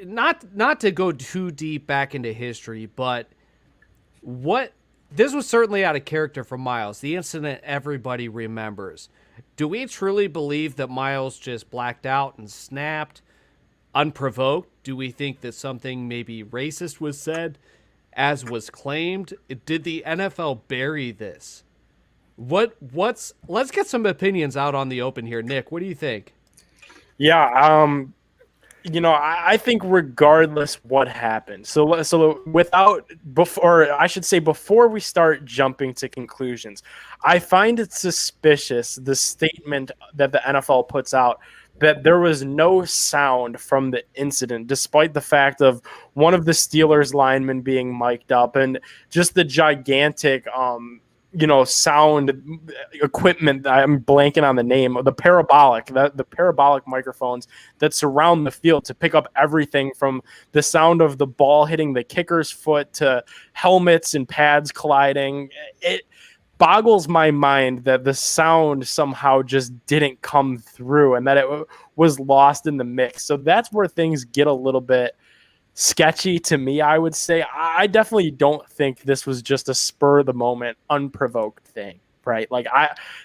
Not to go too deep back into history, but what this was certainly out of character for Miles, the incident everybody remembers. Do we truly believe that Miles just blacked out and snapped unprovoked? Do we think that something maybe racist was said, as was claimed? Did the NFL bury this? Let's get some opinions out on the open here. Nick, what do you think? Yeah, I think regardless what happened. So before we start jumping to conclusions, I find it suspicious the statement that the NFL puts out that there was no sound from the incident, despite the fact of one of the Steelers linemen being mic'd up and just the gigantic sound equipment. I'm blanking on the name of the parabolic microphones that surround the field to pick up everything from the sound of the ball hitting the kicker's foot to helmets and pads colliding. It boggles my mind that the sound somehow just didn't come through and that it was lost in the mix. So that's where things get a little bit sketchy to me, I would say. I definitely don't think this was just a spur of the moment, unprovoked thing, right? Like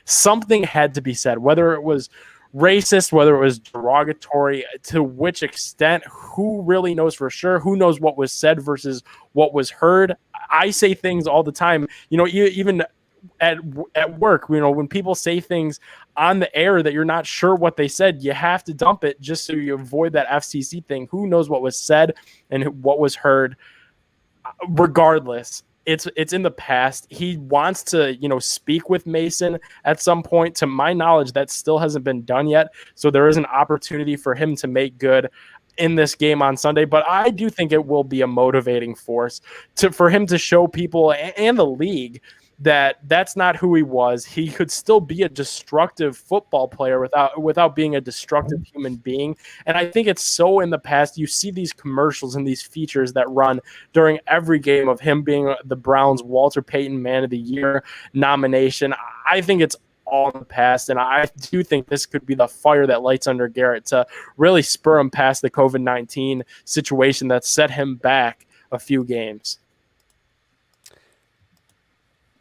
something had to be said, whether it was racist, whether it was derogatory, to which extent, who really knows for sure? Who knows what was said versus what was heard? I say things all the time, even at work, when people say things on the air that you're not sure what they said, you have to dump it just so you avoid that FCC thing. Who knows what was said and what was heard? Regardless, it's in the past. He wants to, speak with Mason at some point. To my knowledge, that still hasn't been done yet. So there is an opportunity for him to make good in this game on Sunday, but I do think it will be a motivating force for him to show people and the league that that's not who he was. He could still be a destructive football player without being a destructive human being. And I think it's so in the past. You see these commercials and these features that run during every game of him being the Browns' Walter Payton Man of the Year nomination. I think it's all in the past, and I do think this could be the fire that lights under Garrett to really spur him past the COVID-19 situation that set him back a few games.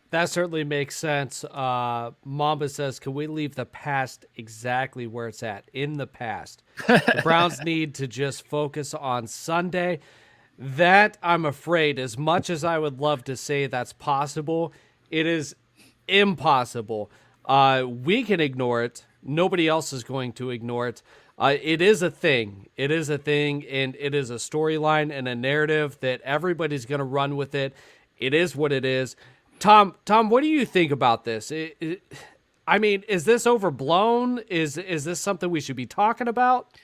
That certainly makes sense. Mamba says, can we leave the past exactly where it's at, in the past? The Browns need to just focus on Sunday. That, I'm afraid, as much as I would love to say that's possible, it is impossible. We can ignore it. Nobody else is going to ignore it. It is a thing. It is a thing, and it is a storyline and a narrative that everybody's going to run with it. It is what it is. Tom, what do you think about this? Is this overblown? Is this something we should be talking about?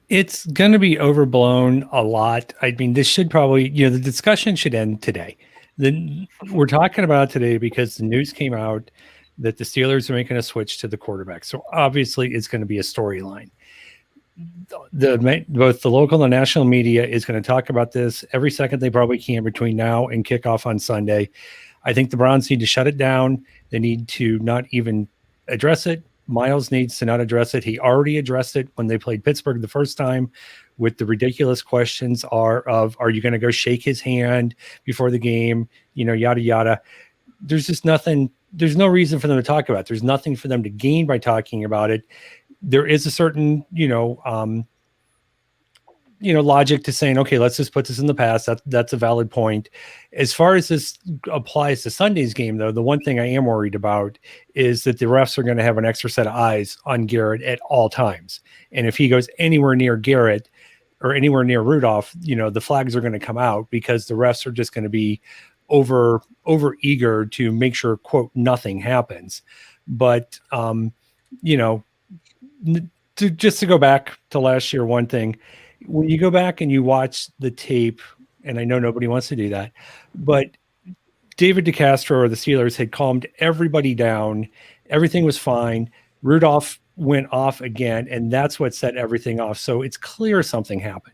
It's going to be overblown a lot. I mean, this should probably, the discussion should end today. We're talking about it today because the news came out that the Steelers are making a switch to the quarterback. So obviously it's going to be a storyline. Both the local and the national media is going to talk about this every second they probably can between now and kickoff on Sunday. I think the Browns need to shut it down. They need to not even address it. Miles needs to not address it. He already addressed it when they played Pittsburgh the first time with the ridiculous questions are you going to go shake his hand before the game? Yada, yada. There's just nothing. There's no reason for them to talk about it. There's nothing for them to gain by talking about it. There is a certain, logic to saying, okay, let's just put this in the past. That's a valid point. As far as this applies to Sunday's game, though, the one thing I am worried about is that the refs are going to have an extra set of eyes on Garrett at all times. And if he goes anywhere near Garrett or anywhere near Rudolph, the flags are going to come out because the refs are just going to be over eager to make sure, quote, nothing happens. But, just to go back to last year, one thing, when you go back and you watch the tape, and I know nobody wants to do that, but David DeCastro or the Steelers had calmed everybody down. Everything was fine. Rudolph went off again, and that's what set everything off. So it's clear something happened.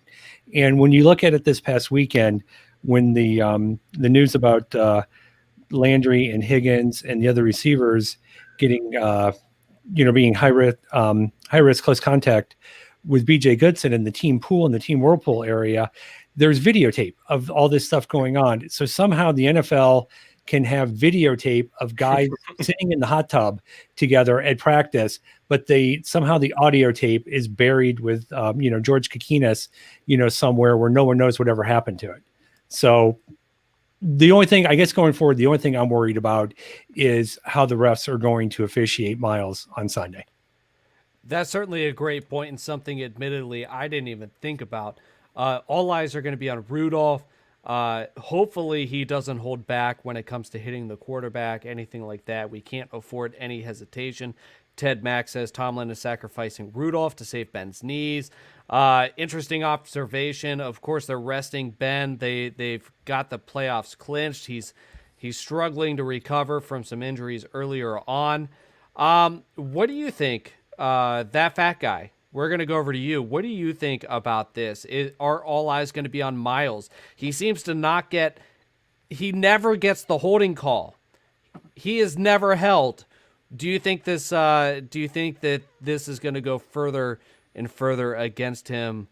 And when you look at it this past weekend, when the news about Landry and Higgins and the other receivers getting, being high risk close contact with BJ Goodson in the team pool and the team whirlpool area, there's videotape of all this stuff going on. So somehow the NFL can have videotape of guys sitting in the hot tub together at practice, but somehow the audio tape is buried with George Kokinis, somewhere where no one knows whatever happened to it. So the only thing, I guess, going forward, the only thing I'm worried about is how the refs are going to officiate Miles on Sunday. That's certainly a great point, and something admittedly I didn't even think about. All eyes are going to be on Rudolph. Hopefully he doesn't hold back when it comes to hitting the quarterback, anything like that. We can't afford any hesitation. Ted Mack says Tomlin is sacrificing Rudolph to save Ben's knees. Interesting observation. Of course, they're resting Ben. They've got the playoffs clinched. He's struggling to recover from some injuries earlier on. What do you think? That fat guy. We're going to go over to you. What do you think about this? Are all eyes going to be on Miles? He seems to he never gets the holding call. He is never held. Do you think that this is going to go further and further against him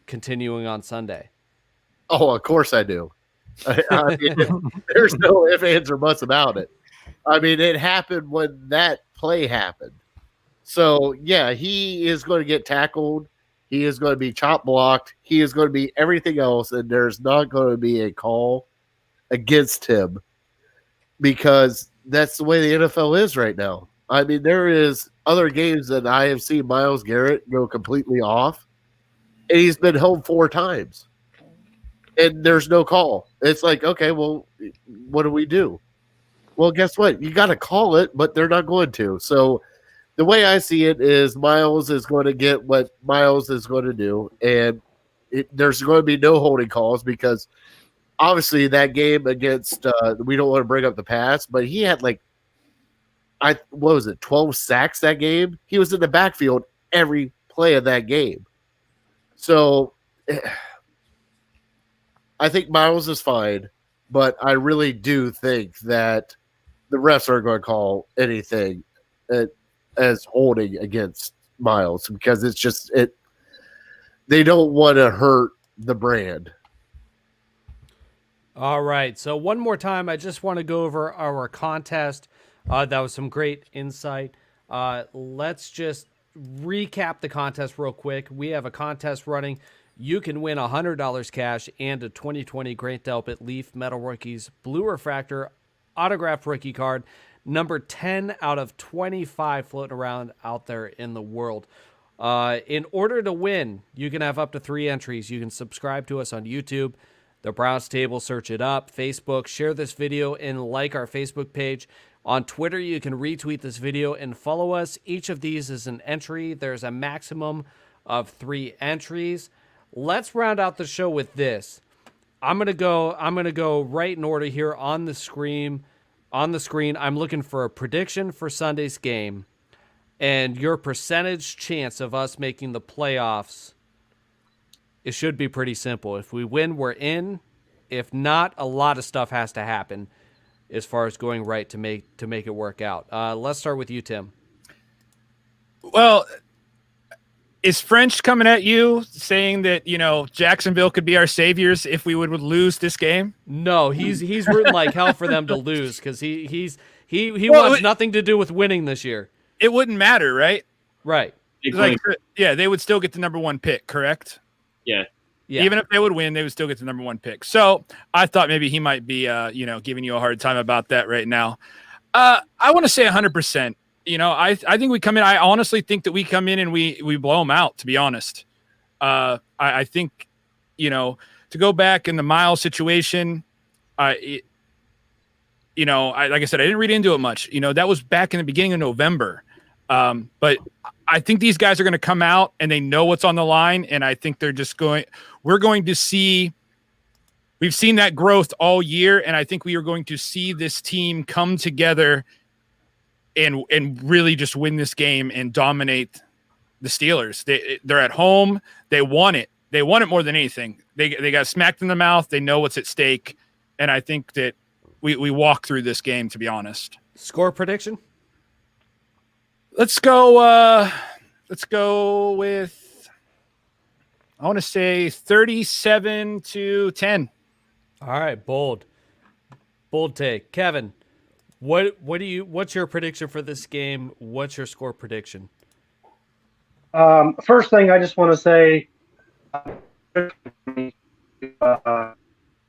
continuing on Sunday? Oh, of course I do. I mean, there's no ifs, ands, or buts about it. I mean, it happened when that play happened. So, yeah, he is going to get tackled. He is going to be chop blocked. He is going to be everything else, and there's not going to be a call against him because that's the way the NFL is right now. I mean, there is other games that I have seen Myles Garrett go completely off, and he's been home 4 times, and there's no call. It's like, okay, well, what do we do? Well, guess what? You got to call it, but they're not going to. So, the way I see it is Miles is going to get what Miles is going to do, and there's going to be no holding calls because obviously that game against we don't want to bring up the past, but he had 12 sacks that game. He was in the backfield every play of that game. So I think Miles is fine, but I really do think that the refs are going to call anything as holding against Miles because it's just they don't want to hurt the brand. All right. So one more time, I just want to go over our contest. That was some great insight. Let's just recap the contest real quick. We have a contest running. You can win $100 cash and a 2020 Great Delpit Leaf Metal Rookies Blue Refractor autographed rookie card. Number 10 out of 25 floating around out there in the world. In order to win, you can have up to 3 entries. You can subscribe to us on YouTube, The Browns Table, search it up, Facebook, share this video, and like our Facebook page. On Twitter, you can retweet this video and follow us. Each of these is an entry. There's a maximum of 3 entries. Let's round out the show with this. I'm gonna go right in order here on the screen. I'm looking for a prediction for Sunday's game and your percentage chance of us making the playoffs. It should be pretty simple. If we win, we're in. If not, a lot of stuff has to happen as far as going right to make it work out. Let's start with you, Tim. Well, is French coming at you saying that, Jacksonville could be our saviors if we would lose this game? No, he's rooting like hell for them to lose because he wants nothing to do with winning this year. It wouldn't matter, right? Right. They would still get the number 1 pick, correct? Yeah. Even if they would win, they would still get the number 1 pick. So I thought maybe he might be, giving you a hard time about that right now. I want to say 100%. I think we come in. I honestly think that we come in and we blow them out, to be honest. I think, to go back in the Miles situation, like I said, I didn't read into it much. That was back in the beginning of November. But I think these guys are going to come out and they know what's on the line. And I think we're going to see, we've seen that growth all year. And I think we are going to see this team come together and really just win this game and dominate the Steelers. They're at home. They want it. They want it more than anything. They got smacked in the mouth. They know what's at stake. And I think that we walk through this game, to be honest. Score prediction? Let's go with, I want to say 37-10. All right, bold. Bold take. Kevin, what's your prediction for this game? What's your score prediction? First thing I just want to say, and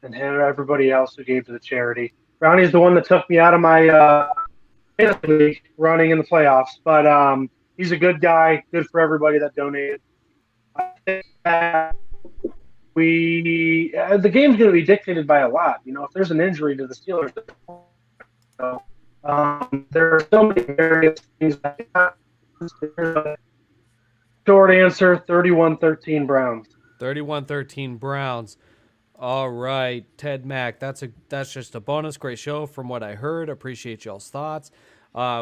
everybody else who gave to the charity. Brownie's the one that took me out of my fantasy league running in the playoffs, but he's a good guy. Good for everybody that donated. I think that the game's going to be dictated by a lot. If there's an injury to the Steelers, there are so many various things. Short answer, 31-13 Browns. 31-13 Browns. All right, Ted Mack. That's just a bonus. Great show from what I heard. Appreciate y'all's thoughts.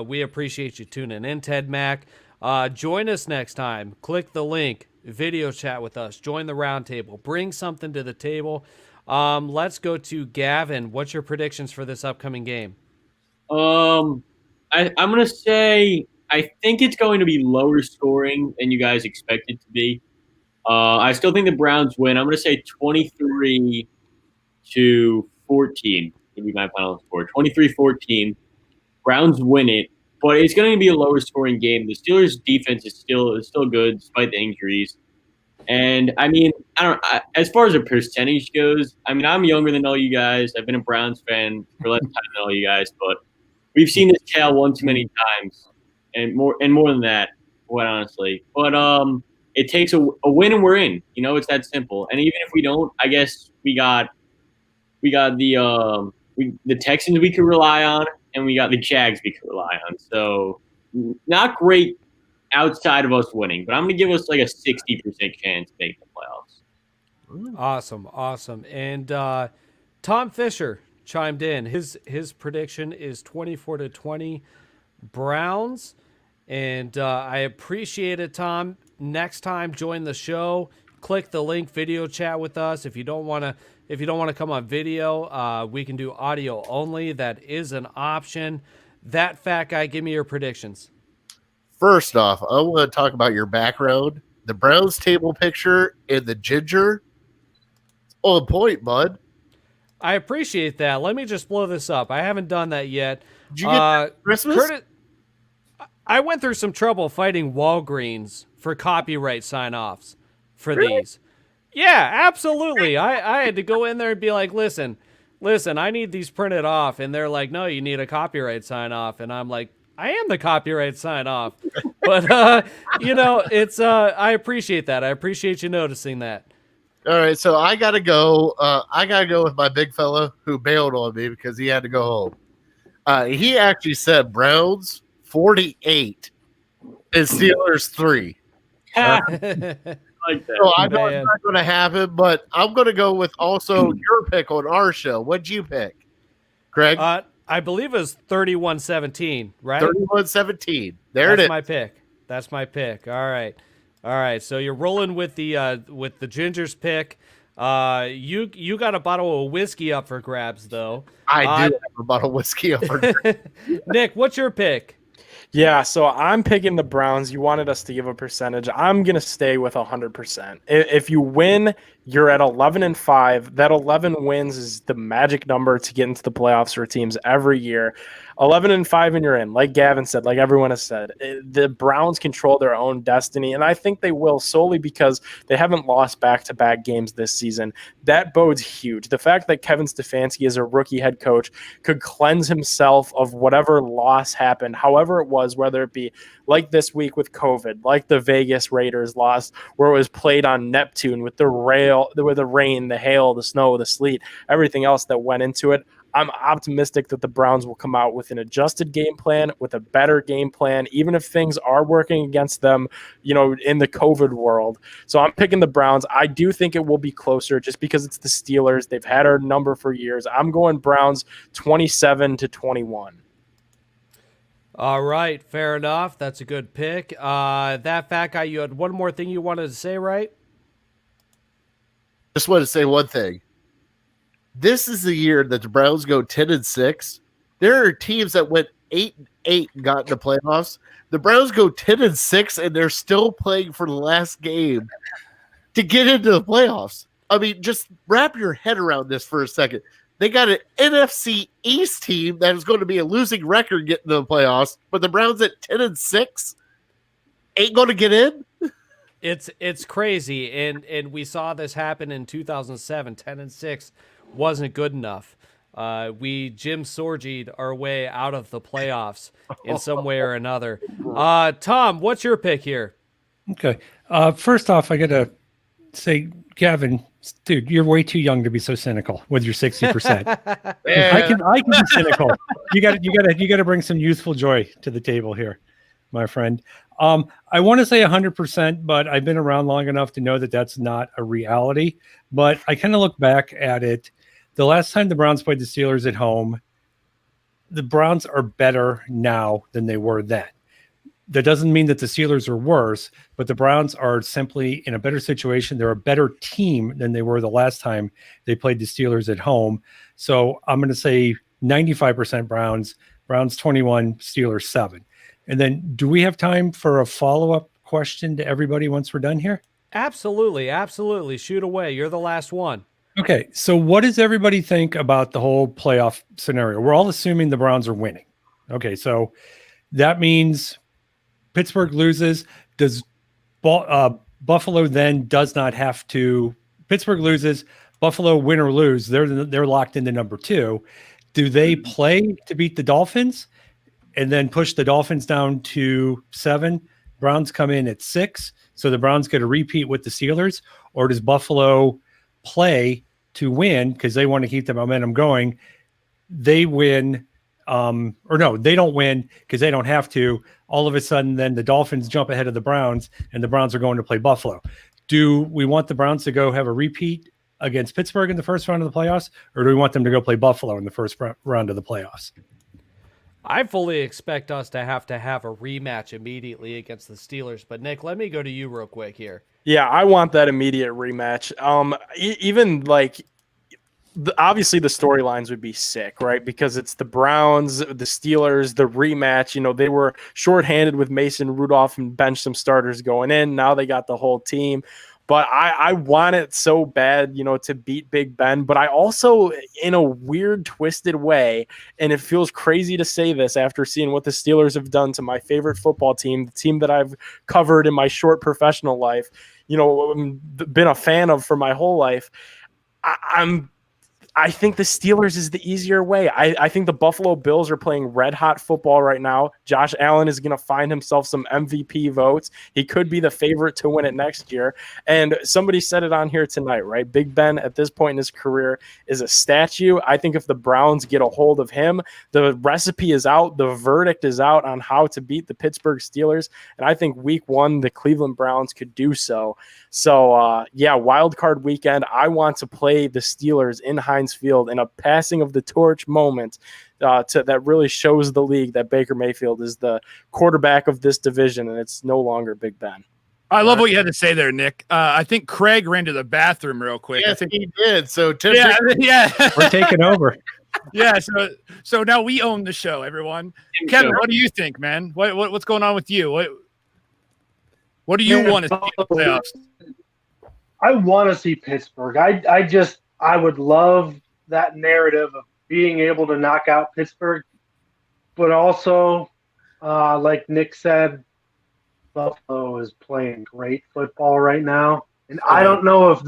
We appreciate you tuning in, Ted Mack. Join us next time. Click the link. Video chat with us. Join the roundtable. Bring something to the table. Let's go to Gavin. What's your predictions for this upcoming game? I'm gonna say I think it's going to be lower scoring than you guys expect it to be. I still think the Browns win. I'm gonna say 23-14 would be my final score. 23-14. Browns win it, but it's going to be a lower scoring game. The Steelers' defense is still good despite the injuries. And I mean, as far as a percentage goes, I mean, I'm younger than all you guys. I've been a Browns fan for less time than all you guys, but we've seen this tale one too many times, and more than that, quite honestly. But it takes a win and we're in. It's that simple. And even if we don't, I guess we got the Texans we could rely on, and we got the Jags we could rely on. So not great outside of us winning, but I'm going to give us like a 60% chance to make the playoffs. Awesome. And Tom Fisher chimed in. His prediction is 24-20 Browns. And I appreciate it, Tom. Next time, join the show. Click the link, video chat with us. If you don't want to come on video, we can do audio only. That is an option. That fat guy, give me your predictions. First off, I want to talk about your background. The Browns table picture and the ginger. On point, bud. I appreciate that. Let me just blow this up. I haven't done that yet. Did you get that Christmas? I went through some trouble fighting Walgreens for copyright sign-offs for these. Yeah, absolutely. I had to go in there and be like, listen, I need these printed off. And they're like, no, you need a copyright sign-off. And I'm like, I am the copyright sign-off. But, it's I appreciate that. I appreciate you noticing that. All right, so I got to go. I got to go with my big fella who bailed on me because he had to go home. He actually said Browns 48 and Steelers 3. Like that. So I know it's not going to happen, but I'm going to go with also your pick on our show. What'd you pick, Craig? I believe it was 31-17, right? 31-17. That's my pick. All right. So you're rolling with the Ginger's pick. You got a bottle of whiskey up for grabs, though. I do have a bottle of whiskey up for grabs. Nick, what's your pick? Yeah, so I'm picking the Browns. You wanted us to give a percentage. I'm going to stay with 100%. If you win, you're at 11-5. That 11 wins is the magic number to get into the playoffs for teams every year. 11-5 and you're in. Like Gavin said, like everyone has said, the Browns control their own destiny, and I think they will solely because they haven't lost back-to-back games this season. That bodes huge. The fact that Kevin Stefanski as a rookie head coach could cleanse himself of whatever loss happened, however it was, whether it be like this week with COVID, like the Vegas Raiders loss, where it was played on Neptune with the rain, the hail, the snow, the sleet, everything else that went into it. I'm optimistic that the Browns will come out with an adjusted game plan, with a better game plan, even if things are working against them, in the COVID world. So I'm picking the Browns. I do think it will be closer just because it's the Steelers. They've had our number for years. I'm going Browns 27-21. All right, fair enough. That's a good pick. That fat guy, you had one more thing you wanted to say, right? Just want to say one thing. This is the year that the Browns go 10-6. There are teams that went 8-8 and got in the playoffs. The Browns go 10-6 and they're still playing for the last game to get into the playoffs. I mean, just wrap your head around this for a second. They got an NFC East team that is going to be a losing record getting to the playoffs, but the Browns at 10-6 ain't going to get in. It's crazy, and we saw this happen in 2007. 10-6 wasn't good enough. We Jim Sorgied our way out of the playoffs in some way or another. Tom, what's your pick here? Okay. First off, I got to say, Gavin, dude, you're way too young to be so cynical with your 60%. I can be cynical. You got to bring some youthful joy to the table here, my friend. I want to say 100%, but I've been around long enough to know that that's not a reality. But I kind of look back at it. The last time the Browns played the Steelers at home, the Browns are better now than they were then. That doesn't mean that the Steelers are worse, but the Browns are simply in a better situation. They're a better team than they were the last time they played the Steelers at home. So I'm going to say 95% Browns, Browns 21, Steelers 7. And then do we have time for a follow-up question to everybody once we're done here? Absolutely. Absolutely. Shoot away. You're the last one. Okay. So what does everybody think about the whole playoff scenario? We're all assuming the Browns are winning. Okay. So that means Pittsburgh loses. Does Buffalo then does not have to? Pittsburgh loses. Buffalo win or lose. They're locked into number 2. Do they play to beat the Dolphins and then push the Dolphins down to 7? Browns come in at 6, so the Browns get a repeat with the Steelers, or does Buffalo play to win because they want to keep the momentum going? They win. Or no, they don't win because they don't have to. All of a sudden, then the Dolphins jump ahead of the Browns, and the Browns are going to play Buffalo. Do we want the Browns to go have a repeat against Pittsburgh in the first round of the playoffs, or do we want them to go play Buffalo in the first round of the playoffs? I fully expect us to have a rematch immediately against the Steelers. But Nick, let me go to you real quick here. Yeah, I want that immediate rematch. Even like, obviously the storylines would be sick, right? Because it's the Browns, the Steelers, the rematch. You know, they were shorthanded with Mason Rudolph and benched some starters going in. Now they got the whole team. But I want it so bad, you know, to beat Big Ben. But I also, in a weird, twisted way, and it feels crazy to say this after seeing what the Steelers have done to my favorite football team, the team that I've covered in my short professional life, you know, been a fan of for my whole life. I think the Steelers is the easier way. I think the Buffalo Bills are playing red hot football right now. Josh Allen is going to find himself some MVP votes. He could be the favorite to win it next year. And somebody said it on here tonight, right? Big Ben at this point in his career is a statue. I think if the Browns get a hold of him, the recipe is out. The verdict is out on how to beat the Pittsburgh Steelers. And I think week 1, the Cleveland Browns could do so. So, yeah, wild card weekend. I want to play the Steelers in Heinz Field in a passing of the torch moment that really shows the league that Baker Mayfield is the quarterback of this division, and it's no longer Big Ben. I love what you had to say there, Nick. I think Craig ran to the bathroom real quick. Yes, I think he did. So yeah. We're taking over. Yeah, so now we own the show, everyone. Kevin, what do you think, man? What's going on with you? What do you want to see in the playoffs? I want to see Pittsburgh. I would love that narrative of being able to knock out Pittsburgh, but also, like Nick said, Buffalo is playing great football right now, and I don't know if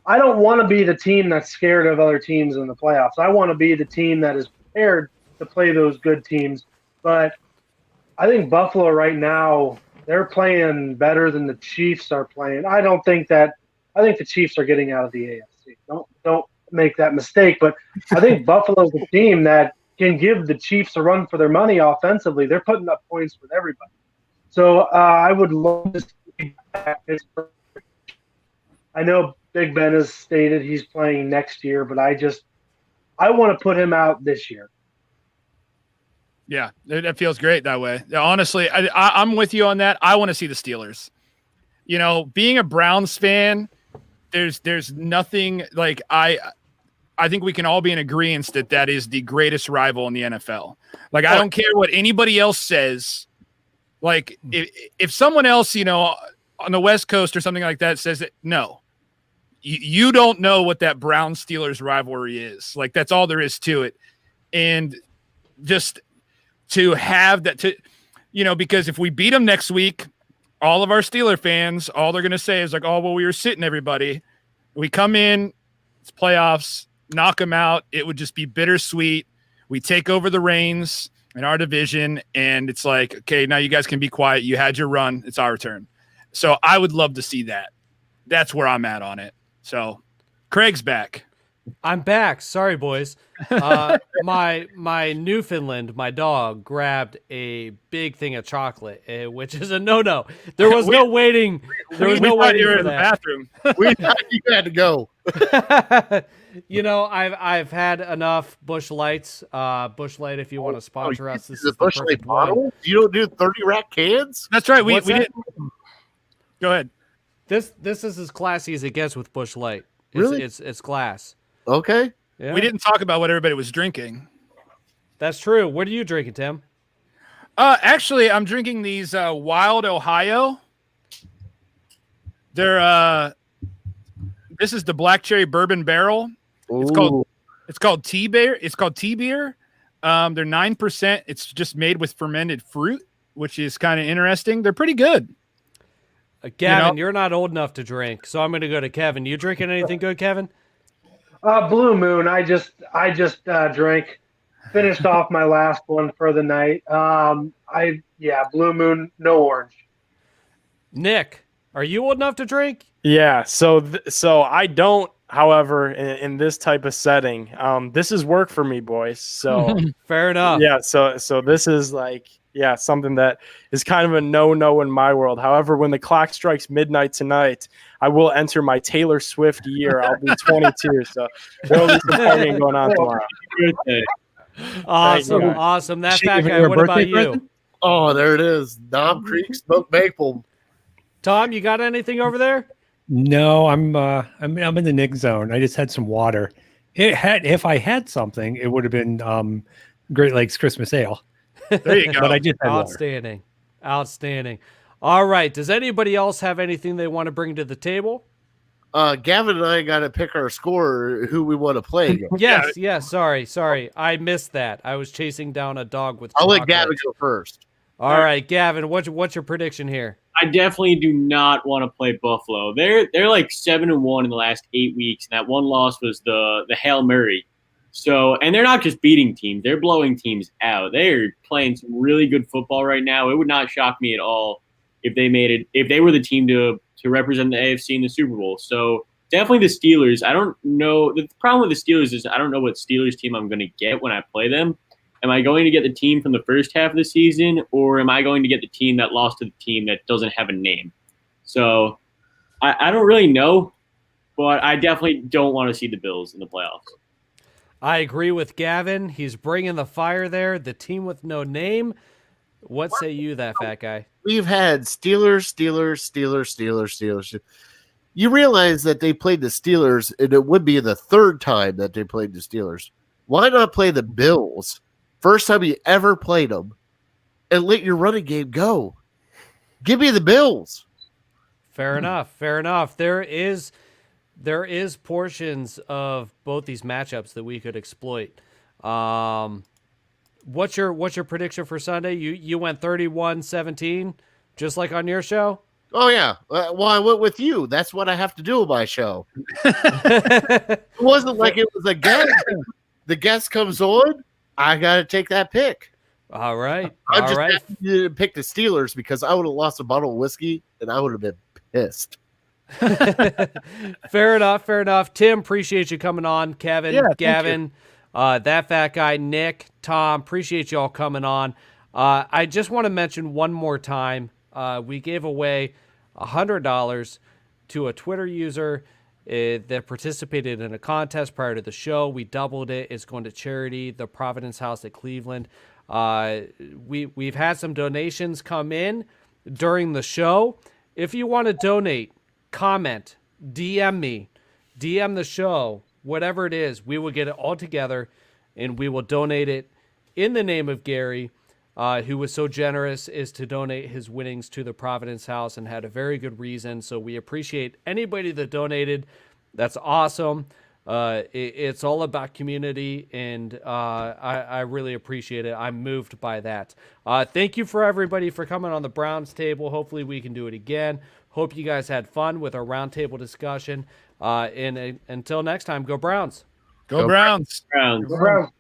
I don't want to be the team that's scared of other teams in the playoffs. I want to be the team that is prepared to play those good teams, but I think Buffalo right now, they're playing better than the Chiefs are playing. I think the Chiefs are getting out of the AFC. Don't make that mistake. But I think Buffalo's a team that can give the Chiefs a run for their money offensively. They're putting up points with everybody. So I would love to see Pittsburgh. I know Big Ben has stated he's playing next year, but I want to put him out this year. Yeah, it feels great that way. Honestly, I'm with you on that. I want to see the Steelers. You know, being a Browns fan, there's nothing like I think we can all be in agreement that is the greatest rival in the NFL. Like, I don't care what anybody else says. Like, if someone else, you know, on the West Coast or something like that says that, no, you don't know what that Brown Steelers rivalry is. Like, that's all there is to it. And just to have that, because if we beat them next week, all of our Steeler fans, all they're going to say is like, oh, well, we were sitting everybody. We come in, it's playoffs, knock them out. It would just be bittersweet. We take over the reins in our division, and it's like, okay, now you guys can be quiet. You had your run. It's our turn. So I would love to see that. That's where I'm at on it. So Craig's back. I'm back. Sorry, boys. My Newfoundland, my dog, grabbed a big thing of chocolate, which is a no-no. There was no waiting. There was no waiting for in the that. bathroom. We thought you had to go. I've had enough Bush Lights. Bush Light, if you want to sponsor us, this is the Bush Light perfect one. bottle. You don't do 30 rack cans. That's right. We What's that? didn't. Go ahead. This is as classy as it gets with Bush Light. Really? It's glass. Okay. Yeah. We didn't talk about what everybody was drinking. That's true. What are you drinking, Tim? Actually, I'm drinking these Wild Ohio. They're this is the black cherry bourbon barrel. It's called tea beer. It's called tea beer. They're 9%. It's just made with fermented fruit, which is kind of interesting. They're pretty good. Gavin, you're not old enough to drink, so I'm going to go to Kevin. You drinking anything good, Kevin? Blue Moon. I just drank. Finished off my last one for the night. Blue Moon, no orange. Nick, are you old enough to drink? Yeah, so I don't. However, in this type of setting, this is work for me, boys. So fair enough. Yeah, so this is like something that is kind of a no in my world. However, when the clock strikes midnight tonight, I will enter my Taylor Swift year. I'll be 22, so there'll be some partying going on tomorrow. Awesome. That fat guy. What about you? Oh, there it is. Knob Creek smoked maple. Tom, you got anything over there? No, I'm in the Nick zone. I just had some water. If I had something, it would have been Great Lakes Christmas Ale. There you go. But I just had Outstanding. Outstanding. All right. Does anybody else have anything they want to bring to the table? Gavin and I got to pick our score, who we want to play against. Yes. Sorry. I missed that. I was chasing down a dog with I'll let chocolate. Gavin go first. All right, Gavin, what's your prediction here? I definitely do not want to play Buffalo. They're like 7-1 in the last 8 weeks, and that one loss was the Hail Mary. So, and they're not just beating teams; they're blowing teams out. They're playing some really good football right now. It would not shock me at all if they made it, if they were the team to represent the AFC in the Super Bowl. So, definitely the Steelers. I don't know. The problem with the Steelers is I don't know what Steelers team I'm going to get when I play them. Am I going to get the team from the first half of the season, or am I going to get the team that lost to the team that doesn't have a name? So I don't really know, but I definitely don't want to see the Bills in the playoffs. I agree with Gavin. He's bringing the fire there. The team with no name. What say you, that fat guy? We've had Steelers. You realize that they played the Steelers, and it would be the third time that they played the Steelers. Why not play the Bills? First time you ever played them, and let your running game go. Give me the Bills. Fair enough. There is portions of both these matchups that we could exploit. What's your prediction for Sunday? You went 31-17, just like on your show? Oh, yeah. Well, I went with you. That's what I have to do on my show. It wasn't like it was a guest. The guest comes on. I got to take that pick. All right. I'm just happy you didn't pick the Steelers because I would have lost a bottle of whiskey and I would have been pissed. Fair enough. Tim, appreciate you coming on. Kevin, Gavin, that fat guy, Nick, Tom, appreciate you all coming on. I just want to mention one more time, we gave away $100 to a Twitter user that participated in a contest prior to the show. We doubled it. It's going to charity, the Providence House at Cleveland. We've had some donations come in during the show. If you want to donate, comment, DM me, DM the show, whatever it is, we will get it all together and we will donate it in the name of Gary, who was so generous as to donate his winnings to the Providence House and had a very good reason. So we appreciate anybody that donated. That's awesome. It's all about community, and I really appreciate it. I'm moved by that. Thank you for everybody for coming on the Browns table. Hopefully we can do it again. Hope you guys had fun with our roundtable discussion. And until next time, go Browns. Go Browns. Browns. Go Browns.